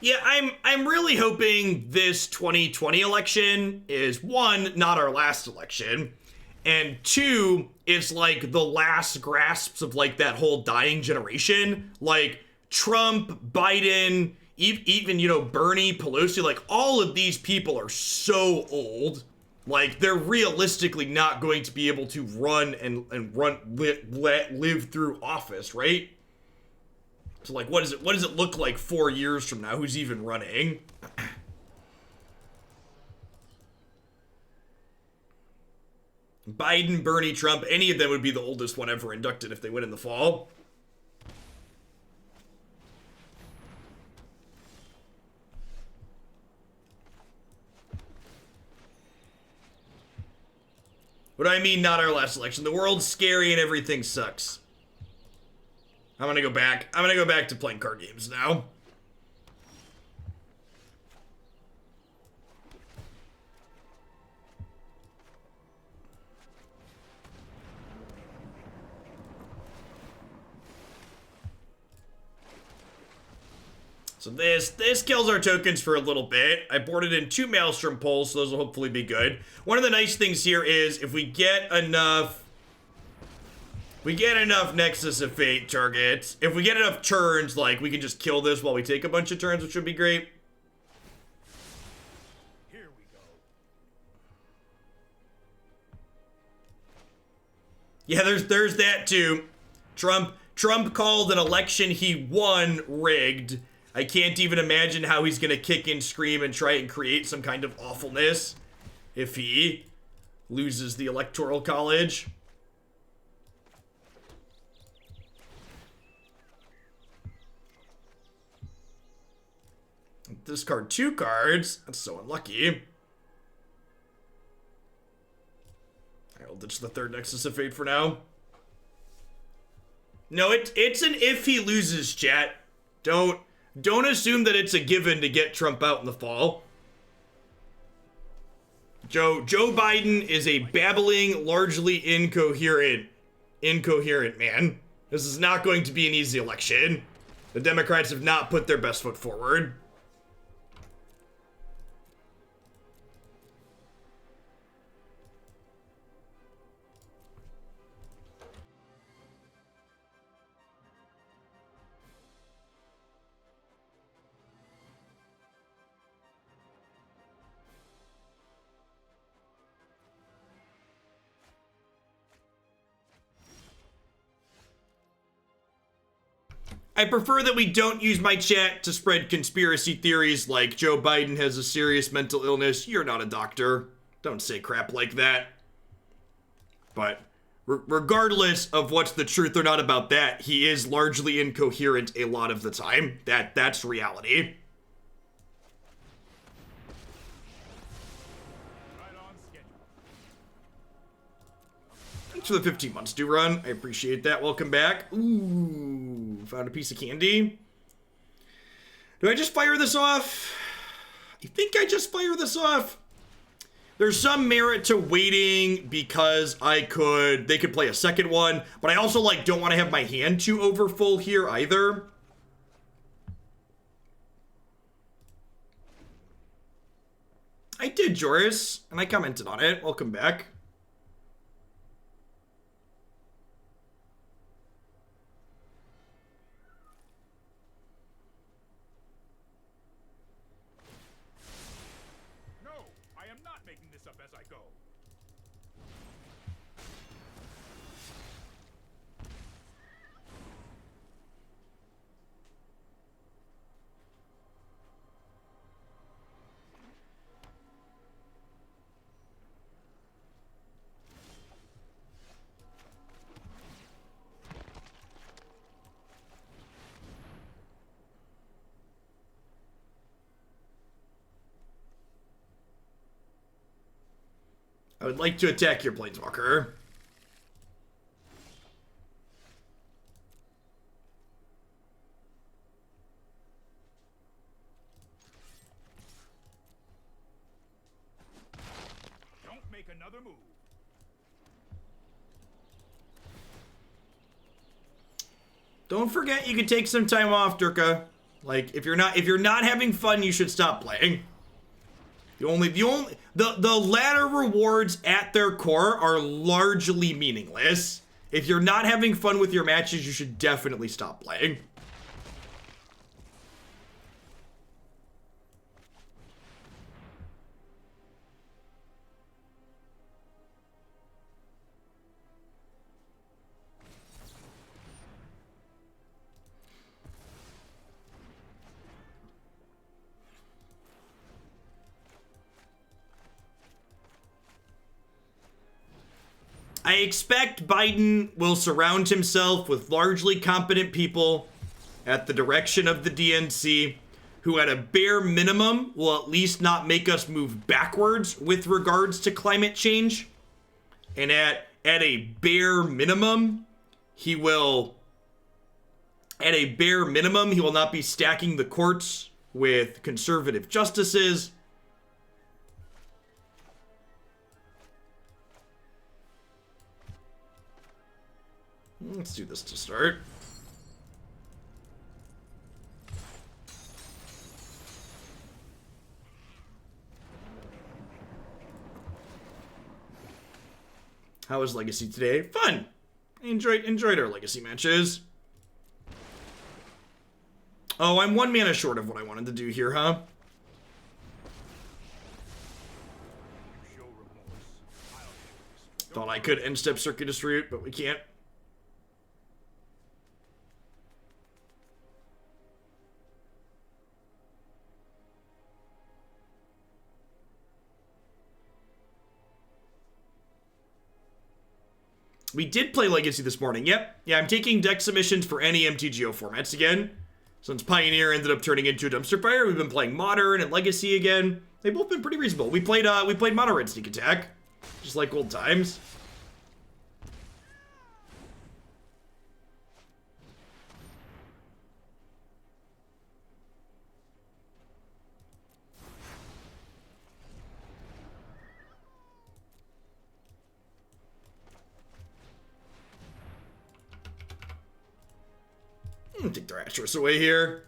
A: Yeah, I'm really hoping this 2020 election is, one, not our last election, and two, it's like the last grasps of like that whole dying generation. Like Trump, Biden, even, you know, Bernie, Pelosi, like all of these people are so old. Like they're realistically not going to be able to run and live through office, right? So like, what does it look like 4 years from now? Who's even running? Biden, Bernie, Trump, any of them would be the oldest one ever inducted if they win in the fall. What do I mean, not our last election? The world's scary and everything sucks. I'm gonna go back. I'm gonna go back to playing card games now. So this kills our tokens for a little bit. I boarded in 2 Maelstrom Poles, so those will hopefully be good. One of the nice things here is if we get enough Nexus of Fate targets, if we get enough turns, like, we can just kill this while we take a bunch of turns, which would be great.
E: Here we go.
A: Yeah, there's that too. Trump called an election he won rigged. I can't even imagine how he's gonna kick and scream and try and create some kind of awfulness if he loses the Electoral College. Discard 2 cards. That's so unlucky. I'll ditch the 3rd Nexus of Fate for now. No, it's an if he loses, chat. Don't assume that it's a given to get Trump out in the fall. Joe Biden is a babbling, largely incoherent man. This is not going to be an easy election. The Democrats have not put their best foot forward. I prefer that we don't use my chat to spread conspiracy theories like Joe Biden has a serious mental illness. You're not a doctor. Don't say crap like that. But regardless of what's the truth or not about that, he is largely incoherent a lot of the time. That's reality.
E: Right on schedule.
A: Thanks for the 15 months, do run. I appreciate that. Welcome back. Ooh, found a piece of candy. Do I just fire this off? I think I just fire this off. There's some merit to waiting because they could play a second one, but I also like don't want to have my hand too overfull here either. I did, Joris, and I commented on it. Welcome back.
E: No, I am not making this up as I go.
A: I would like to attack your Planeswalker.
E: Don't make another move.
A: Don't forget you can take some time off, Durka. Like, if you're not having fun, you should stop playing. The ladder rewards at their core are largely meaningless. If you're not having fun with your matches, you should definitely stop playing. I expect Biden will surround himself with largely competent people at the direction of the DNC who at a bare minimum will at least not make us move backwards with regards to climate change. And at a bare minimum, he will not be stacking the courts with conservative justices. Let's do this to start. How was Legacy today? Fun! I enjoyed our Legacy matches. Oh, I'm 1 mana short of what I wanted to do here, huh?
E: Show remorse.
A: Thought I could end step Circuitous Route, but we can't. We did play Legacy this morning. Yep. Yeah, I'm taking deck submissions for any MTGO formats again. Since Pioneer ended up turning into a dumpster fire, we've been playing Modern and Legacy again. They've both been pretty reasonable. We played Mono Red Sneak Attack, just like old times. Take their Astros away here.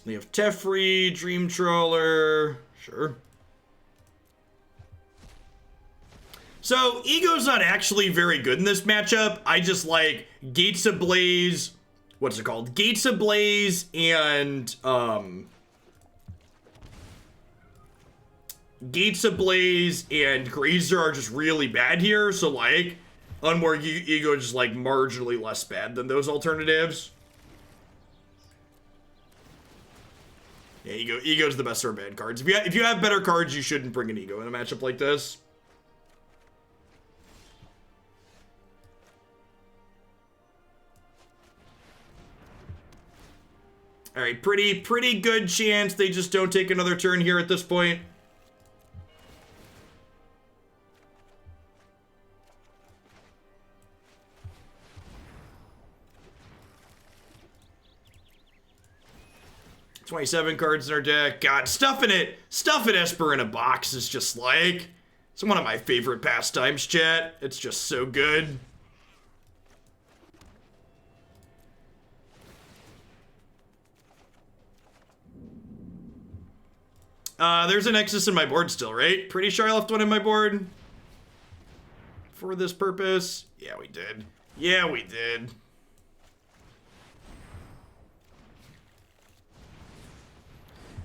A: We have Teferi, Dream Trawler. Sure. So, Ego's not actually very good in this matchup. I just like Gates Ablaze. What's it called? Gates Ablaze and, Gates Ablaze and Grazer are just really bad here. So, like, Unmore Ego is just like marginally less bad than those alternatives. Yeah, Ego's the best for bad cards. If you have better cards, you shouldn't bring an Ego in a matchup like this. All right, pretty good chance they just don't take another turn here at this point. $27 cards in our deck. God, stuffing Esper in a box is just like, it's one of my favorite pastimes, chat. It's just so good. There's a Nexus in my board still, right? Pretty sure I left one in my board for this purpose. Yeah, we did. Yeah, we did.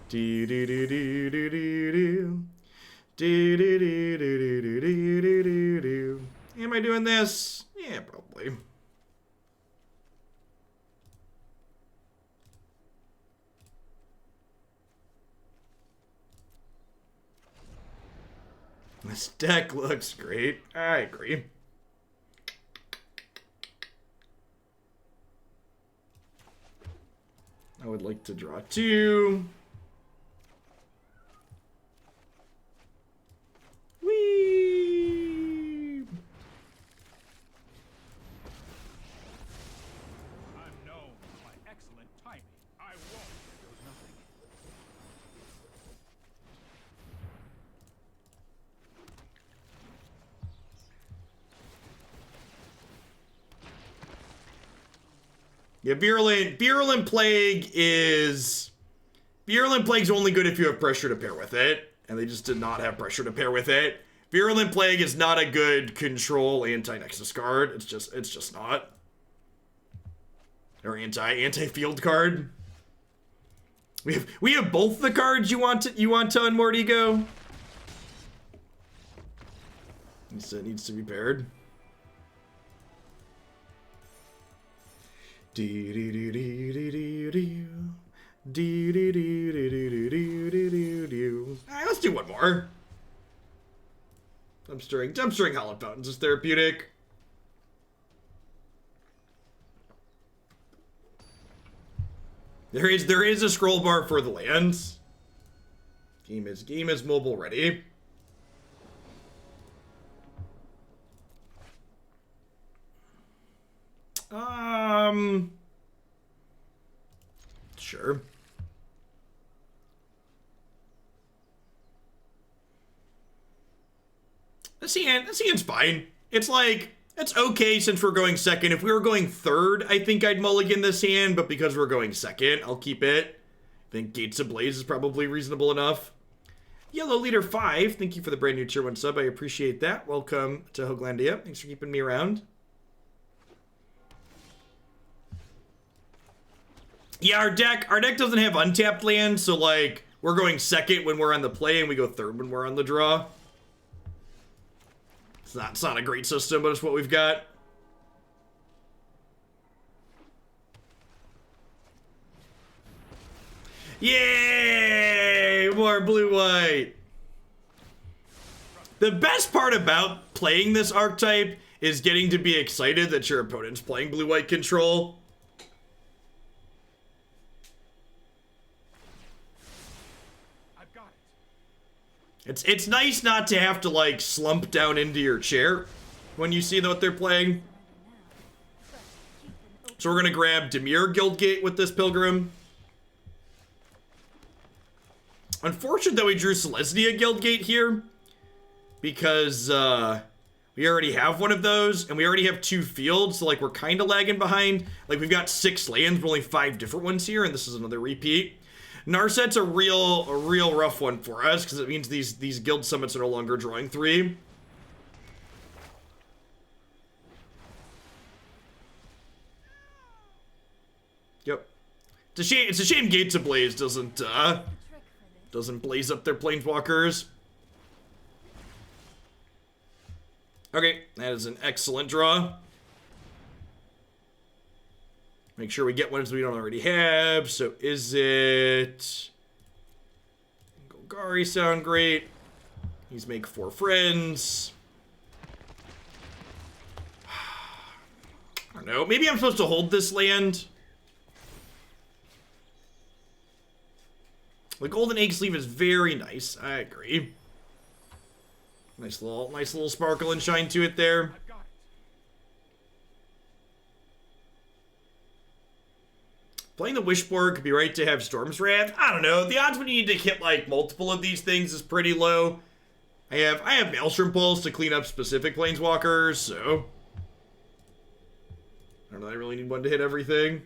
A: Do do do do do do do do do do do do do do do. Am I doing this? Yeah, probably. This deck looks great. I agree. I would like to draw 2. Yeah, Virulent Plague's only good if you have pressure to pair with it, and they just did not have pressure to pair with it. Virulent Plague is not a good control anti-Nexus card. It's just not. Or anti-field card. We have both the cards you want to unmort Ego. Needs to be paired. Alright, let's do one more. Dumpstering Hallowed Fountains is therapeutic. There is a scroll bar for the lands. Game is mobile ready. Sure. This hand's fine. It's okay since we're going second. If we were going third, I think I'd mulligan this hand, but because we're going second, I'll keep it. I think Gates Ablaze is probably reasonable enough. Yellow Leader 5, thank you for the brand new tier 1 sub. I appreciate that. Welcome to Hoaglandia. Thanks for keeping me around. Yeah, our deck doesn't have untapped land, so like we're going second when we're on the play and we go third when we're on the draw. It's not a great system, but it's what we've got. Yay! More blue-white. The best part about playing this archetype is getting to be excited that your opponent's playing blue-white control. It's nice not to have to like slump down into your chair when you see what they're playing. So we're gonna grab Dimir Guildgate with this Pilgrim. Unfortunate that we drew Selesnya Guildgate here because we already have one of those and we already have 2 fields, so like we're kind of lagging behind. Like we've got 6 lands, but only 5 different ones here, and this is another repeat. Narset's a real rough one for us because it means these guild summits are no longer drawing 3. Yep. It's a shame Gates Ablaze doesn't blaze up their planeswalkers. Okay, that is an excellent draw. Make sure we get ones we don't already have. So Izzet, Golgari sound great. He's make 4 friends. I don't know. Maybe I'm supposed to hold this land. The Golden Egg Sleeve is very nice. I agree. Nice little sparkle and shine to it there. Playing the Wishboard could be right to have Storm's Wrath. I don't know. The odds when you need to hit like multiple of these things is pretty low. I have Maelstrom Pulse to clean up specific planeswalkers, so I don't know. I really need one to hit everything.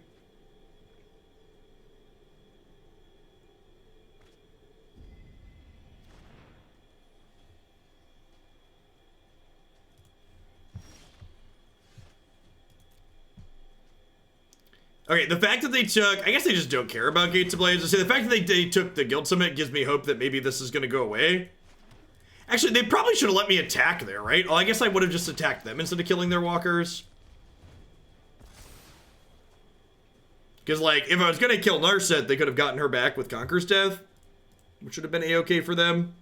A: Okay, the fact that they took... I guess they just don't care about Gates Ablaze. I say the fact that they took the Guild Summit gives me hope that maybe this is going to go away. Actually, they probably should have let me attack there, right? Oh, I guess I would have just attacked them instead of killing their walkers. Because, like, if I was going to kill Narset, they could have gotten her back with Conqueror's Death, which would have been A-okay for them.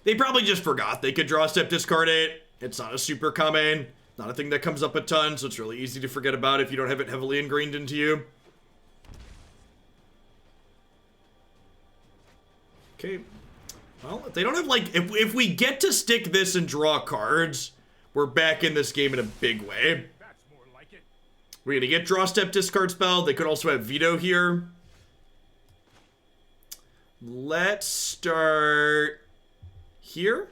A: They probably just forgot they could draw step, discard it. It's not a super common, not a thing that comes up a ton, so it's really easy to forget about if you don't have it heavily ingrained into you. Okay. Well, if they don't have, like, if we get to stick this and draw cards, we're back in this game in a big way.
E: That's more like it.
A: We're gonna get draw step, discard spell. They could also have Veto here. Let's start here.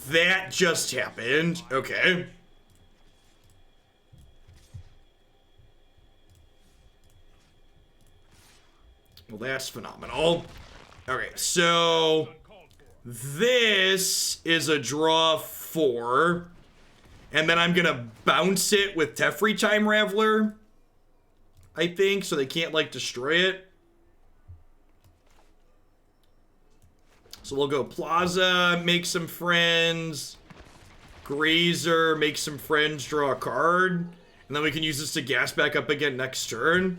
A: That just happened. Okay. Well, that's phenomenal. Okay, so this is a draw 4. And then I'm gonna bounce it with Teferi Time Raveler, I think, so they can't, like, destroy it. So we'll go Plaza, make some friends. Grazer, make some friends, draw a card. And then we can use this to gas back up again next turn.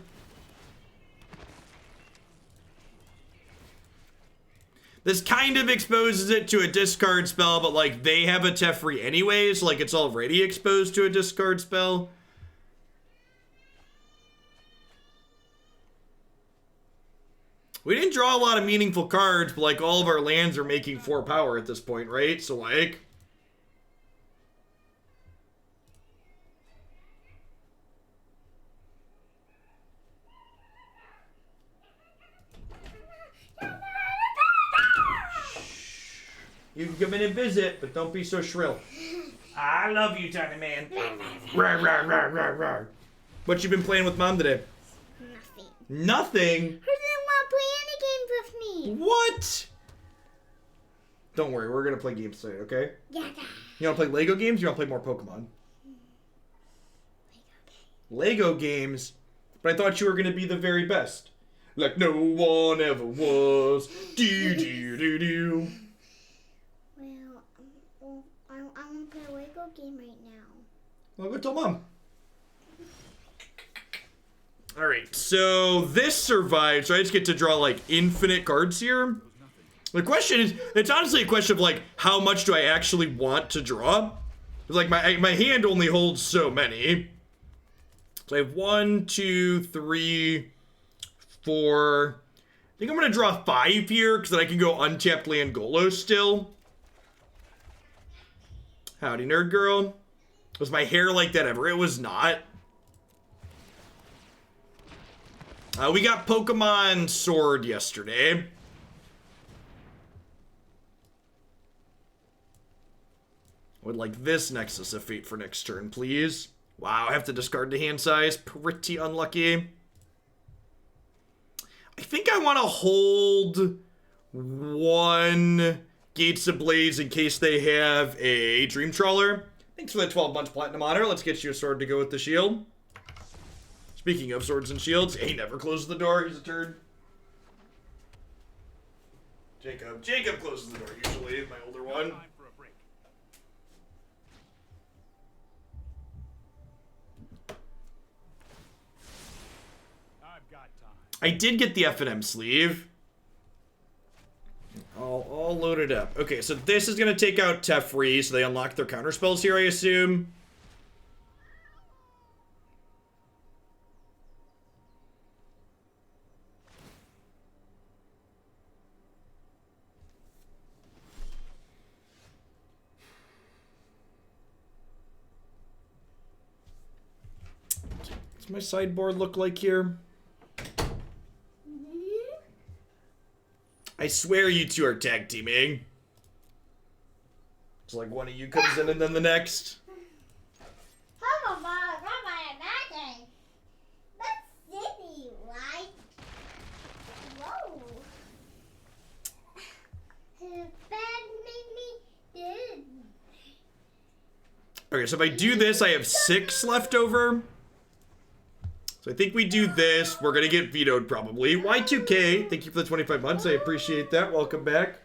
A: This kind of exposes it to a discard spell, but, like, they have a Teferi anyways. Like, it's already exposed to a discard spell. We didn't draw a lot of meaningful cards, but, like, all of our lands are making 4 power at this point, right? So, like... You can come in and visit, but don't be so shrill. I love you, tiny man. Rawr, rawr, rawr, rawr, rawr. What you been playing with Mom today?
D: Nothing.
A: Nothing?
D: Who didn't want to play any games with me?
A: What? Don't worry, we're gonna play games today, okay?
D: Yeah.
A: You wanna play Lego games or you wanna play more Pokemon? Lego games? But I thought you were gonna be the very best. Like no one ever was. Do do do do.
D: Well, I want to play a Lego game right now.
A: Well, go tell Mom. Alright, so this survived, so I just get to draw, like, infinite cards here. The question is, it's honestly a question of, like, how much do I actually want to draw? Like, my hand only holds so many. So I have 1, 2, 3, 4. I think I'm going to draw 5 here, because then I can go untapped land Golos still. Howdy, nerd girl. Was my hair like that ever? It was not. We got Pokemon Sword yesterday. Would like this Nexus of Fate for next turn, please. Wow, I have to discard the hand size. Pretty unlucky. I think I want to hold 1 Gates Ablaze in case they have a Dream Trawler. Thanks for the 12-month Platinum Honor. Let's get you a sword to go with the shield. Speaking of swords and shields, he never closes the door. He's a turd. Jacob closes the door usually, my older one.
E: Time for a break. I've got time.
A: I did get the F&M sleeve. All loaded up. Okay, so this is going to take out Teferi, so they unlock their counter spells here, I assume. What's my sideboard look like here? I swear you two are tag teaming. It's like one of you comes in and then the next.
D: That's silly, right? Whoa. Bad made me good.
A: Okay, so if I do this, I have 6 left over. So I think we do this. We're going to get vetoed probably. Y2K, thank you for the 25 months. I appreciate that. Welcome back.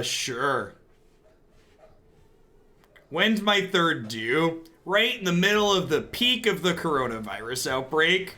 A: Sure. When's my 3rd due? Right in the middle of the peak of the coronavirus outbreak.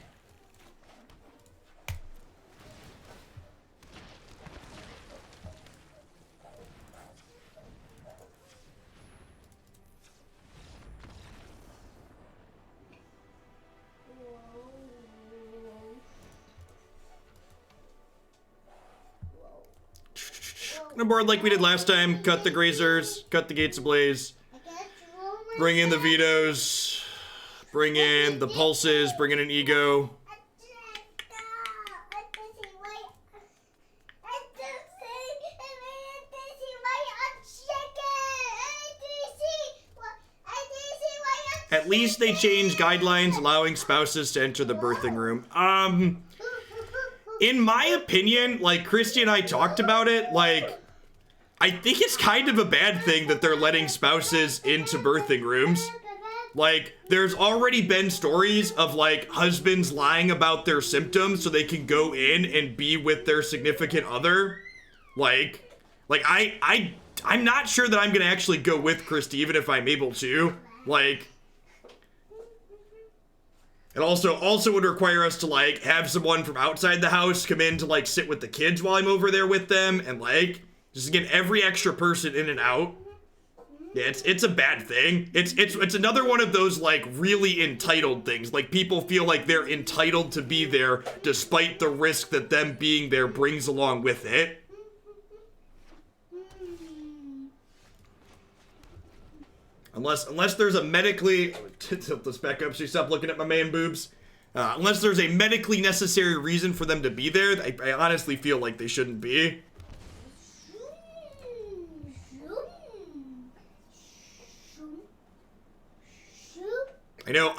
A: On a board like we did last time, cut the Grazers, cut the Gates Ablaze, bring in the Vetos, bring in the Pulses, bring in an Ego. At least they changed guidelines allowing spouses to enter the birthing room. In my opinion, like Christy and I talked about it, like, I think it's kind of a bad thing that they're letting spouses into birthing rooms. Like, there's already been stories of, like, husbands lying about their symptoms so they can go in and be with their significant other. I'm not sure that I'm gonna actually go with Christy, even if I'm able to. Like, it also would require us to, like, have someone from outside the house come in to, like, sit with the kids while I'm over there with them, and, like, just get every extra person in and out. Yeah, it's a bad thing. It's another one of those, like, really entitled things. Like, people feel like they're entitled to be there despite the risk that them being there brings along with it. Unless there's a medically... Tilt this back up so you stop looking at my man boobs. Unless there's a medically necessary reason for them to be there, I honestly feel like they shouldn't be.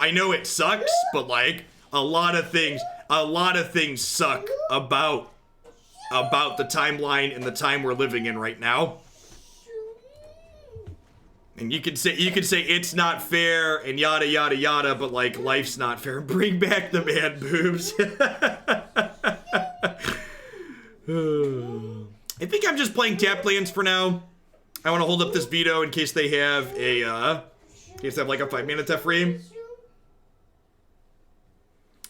A: I know it sucks, but like a lot of things suck about the timeline and the time we're living in right now. And you could say it's not fair and yada yada yada, but like life's not fair. Bring back the man boobs. I think I'm just playing tap lands for now. I want to hold up this Veto in case they have like a 5-mana Teferi.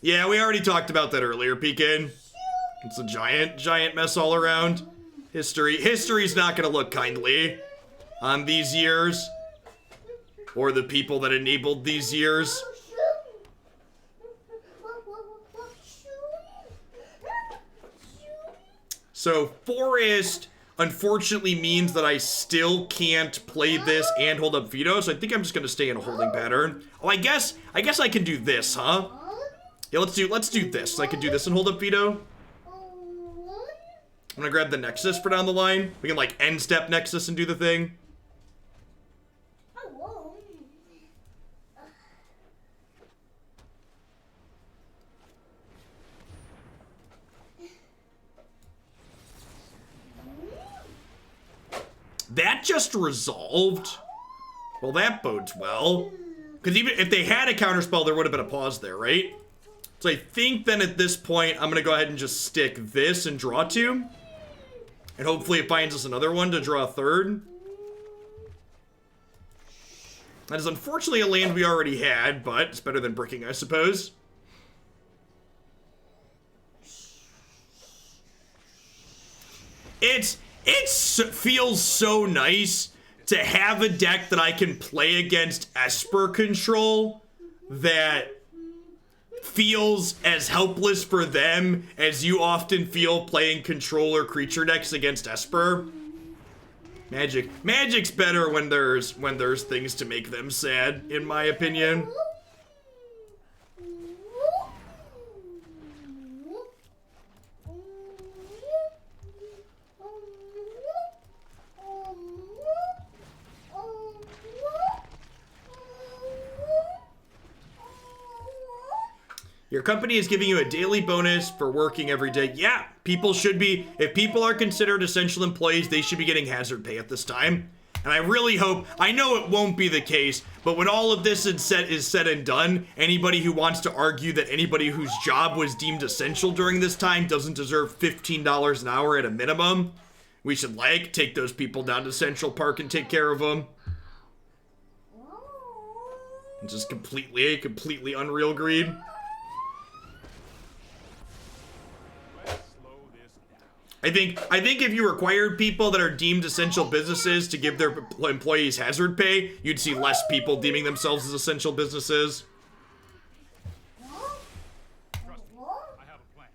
A: Yeah, we already talked about that earlier, Pekin. It's a giant mess all around. History's not gonna look kindly on these years. Or the people that enabled these years. So, Forest, unfortunately, means that I still can't play this and hold up Veto, so I think I'm just gonna stay in a holding pattern. Oh, I guess I can do this, huh? Yeah, let's do this. So I can do this and hold up Veto. I'm gonna grab the Nexus for down the line. We can, like, end step Nexus and do the thing. That just resolved. Well, that bodes well. Because even if they had a counterspell, there would have been a pause there, right? So I think then at this point, I'm going to go ahead and just stick this and draw 2. And hopefully it finds us another one to draw a third. That is unfortunately a land we already had, but it's better than bricking, I suppose. It feels so nice to have a deck that I can play against Esper control that feels as helpless for them as you often feel playing controller creature decks against Esper. Magic's better when there's things to make them sad, in my opinion. Your company is giving you a daily bonus for working every day. Yeah, people should be. If people are considered essential employees, they should be getting hazard pay at this time. And I really hope, I know it won't be the case, but when all of this is said and done, anybody who wants to argue that anybody whose job was deemed essential during this time doesn't deserve $15 an hour at a minimum, we should, like, take those people down to Central Park and take care of them. It's just completely unreal greed. I think if you required people that are deemed essential businesses to give their employees hazard pay, you'd see less people deeming themselves as essential businesses.
E: Trust me, I have a plan.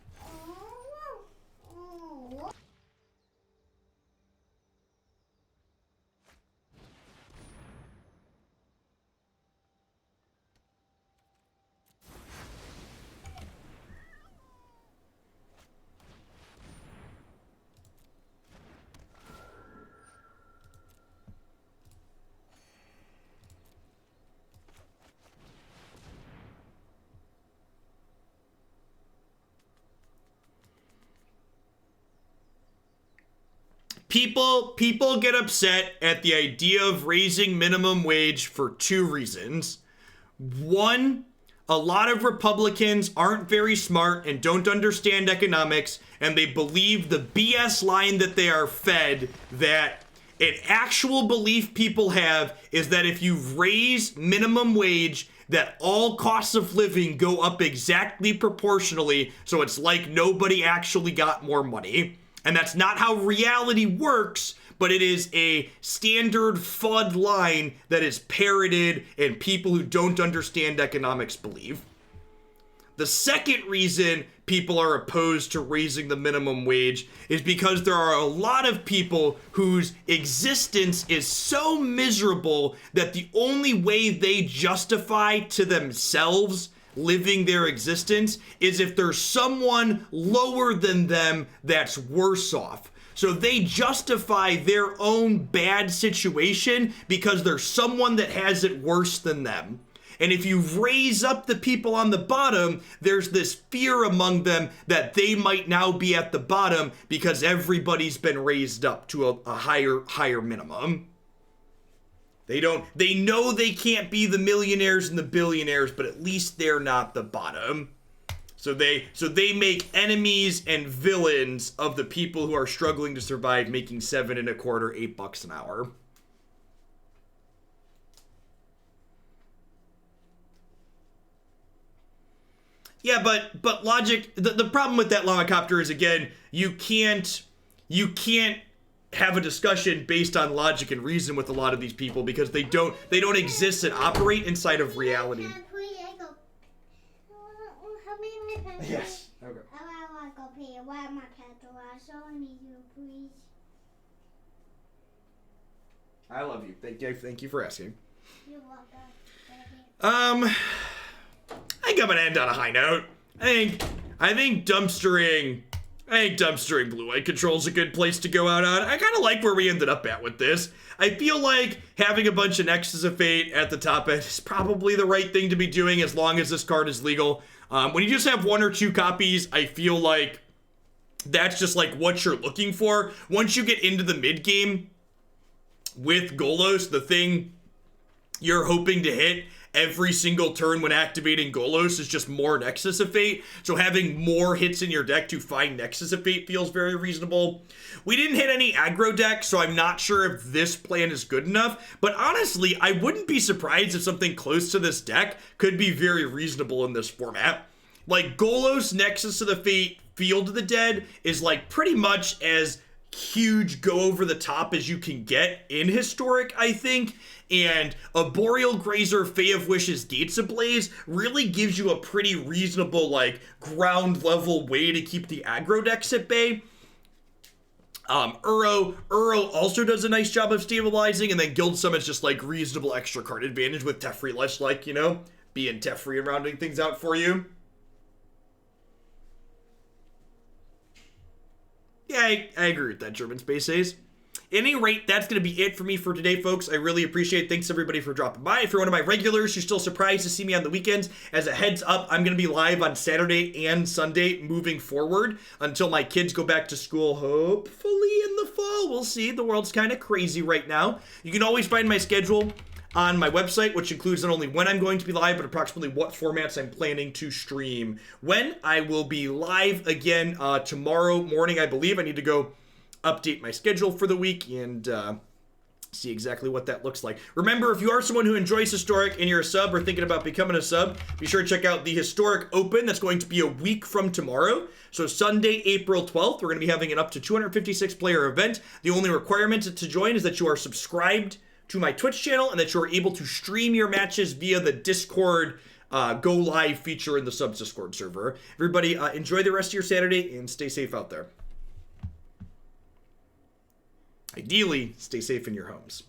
A: People get upset at the idea of raising minimum wage for two reasons. One, a lot of Republicans aren't very smart and don't understand economics, and they believe the BS line that they are fed, that an actual belief people have is that if you raise minimum wage, that all costs of living go up exactly proportionally, so it's like nobody actually got more money. And that's not how reality works, but it is a standard FUD line that is parroted and people who don't understand economics believe. The second reason people are opposed to raising the minimum wage is because there are a lot of people whose existence is so miserable that the only way they justify to themselves living their existence is if there's someone lower than them that's worse off. So they justify their own bad situation because there's someone that has it worse than them. And if you raise up the people on the bottom, there's this fear among them that they might now be at the bottom because everybody's been raised up to a higher minimum. They know they can't be the millionaires and the billionaires, but at least they're not the bottom. So they make enemies and villains of the people who are struggling to survive, making $7.25, $8 an hour. Yeah, but logic, the problem with that Llama-copter is, again, you can't have a discussion based on logic and reason with a lot of these people because they don't exist and operate inside of reality. Yes. Okay.
D: I want to go pee. Why my pet? So I need you, please.
A: I love you. Thank you for asking.
D: You're welcome.
A: I think I'm gonna end on a high note. I think dumpstering blue-white control is a good place to go out on. I kind of like where we ended up at with this. I feel like having a bunch of Nexus of Fate at the top end is probably the right thing to be doing as long as this card is legal. When you just have one or two copies, I feel like that's just like what you're looking for. Once you get into the mid game with Golos, the thing you're hoping to hit every single turn when activating Golos is just more Nexus of Fate. So having more hits in your deck to find Nexus of Fate feels very reasonable. We didn't hit any aggro deck, so I'm not sure if this plan is good enough. But honestly, I wouldn't be surprised if something close to this deck could be very reasonable in this format. Like, Golos Nexus of the Fate Field of the Dead is like pretty much as huge go over the top as you can get in Historic, I think. And Arboreal Grazer Fae of Wishes Gates Ablaze really gives you a pretty reasonable, like, ground level way to keep the aggro decks at bay. Uro also does a nice job of stabilizing, and then Guild Summon's just like reasonable extra card advantage with Teferi less, like, you know, being Teferi and rounding things out for you. Yeah, I agree with that, German Space Ace. At any rate, that's going to be it for me for today, folks. I really appreciate it. Thanks, everybody, for dropping by. If you're one of my regulars, you're still surprised to see me on the weekends. As a heads up, I'm going to be live on Saturday and Sunday moving forward until my kids go back to school, hopefully in the fall. We'll see. The world's kind of crazy right now. You can always find my schedule on my website, which includes not only when I'm going to be live, but approximately what formats I'm planning to stream. When I will be live again tomorrow morning, I believe. I need to go update my schedule for the week and see exactly what that looks like. Remember, if you are someone who enjoys Historic and you're a sub or thinking about becoming a sub, be sure to check out the Historic Open. That's going to be a week from tomorrow. So Sunday, April 12th, we're going to be having an up to 256 player event. The only requirement to join is that you are subscribed to my Twitch channel and that you're able to stream your matches via the Discord go live feature in the subs Discord server. Everybody, enjoy the rest of your Saturday and stay safe out there. Ideally, stay safe in your homes.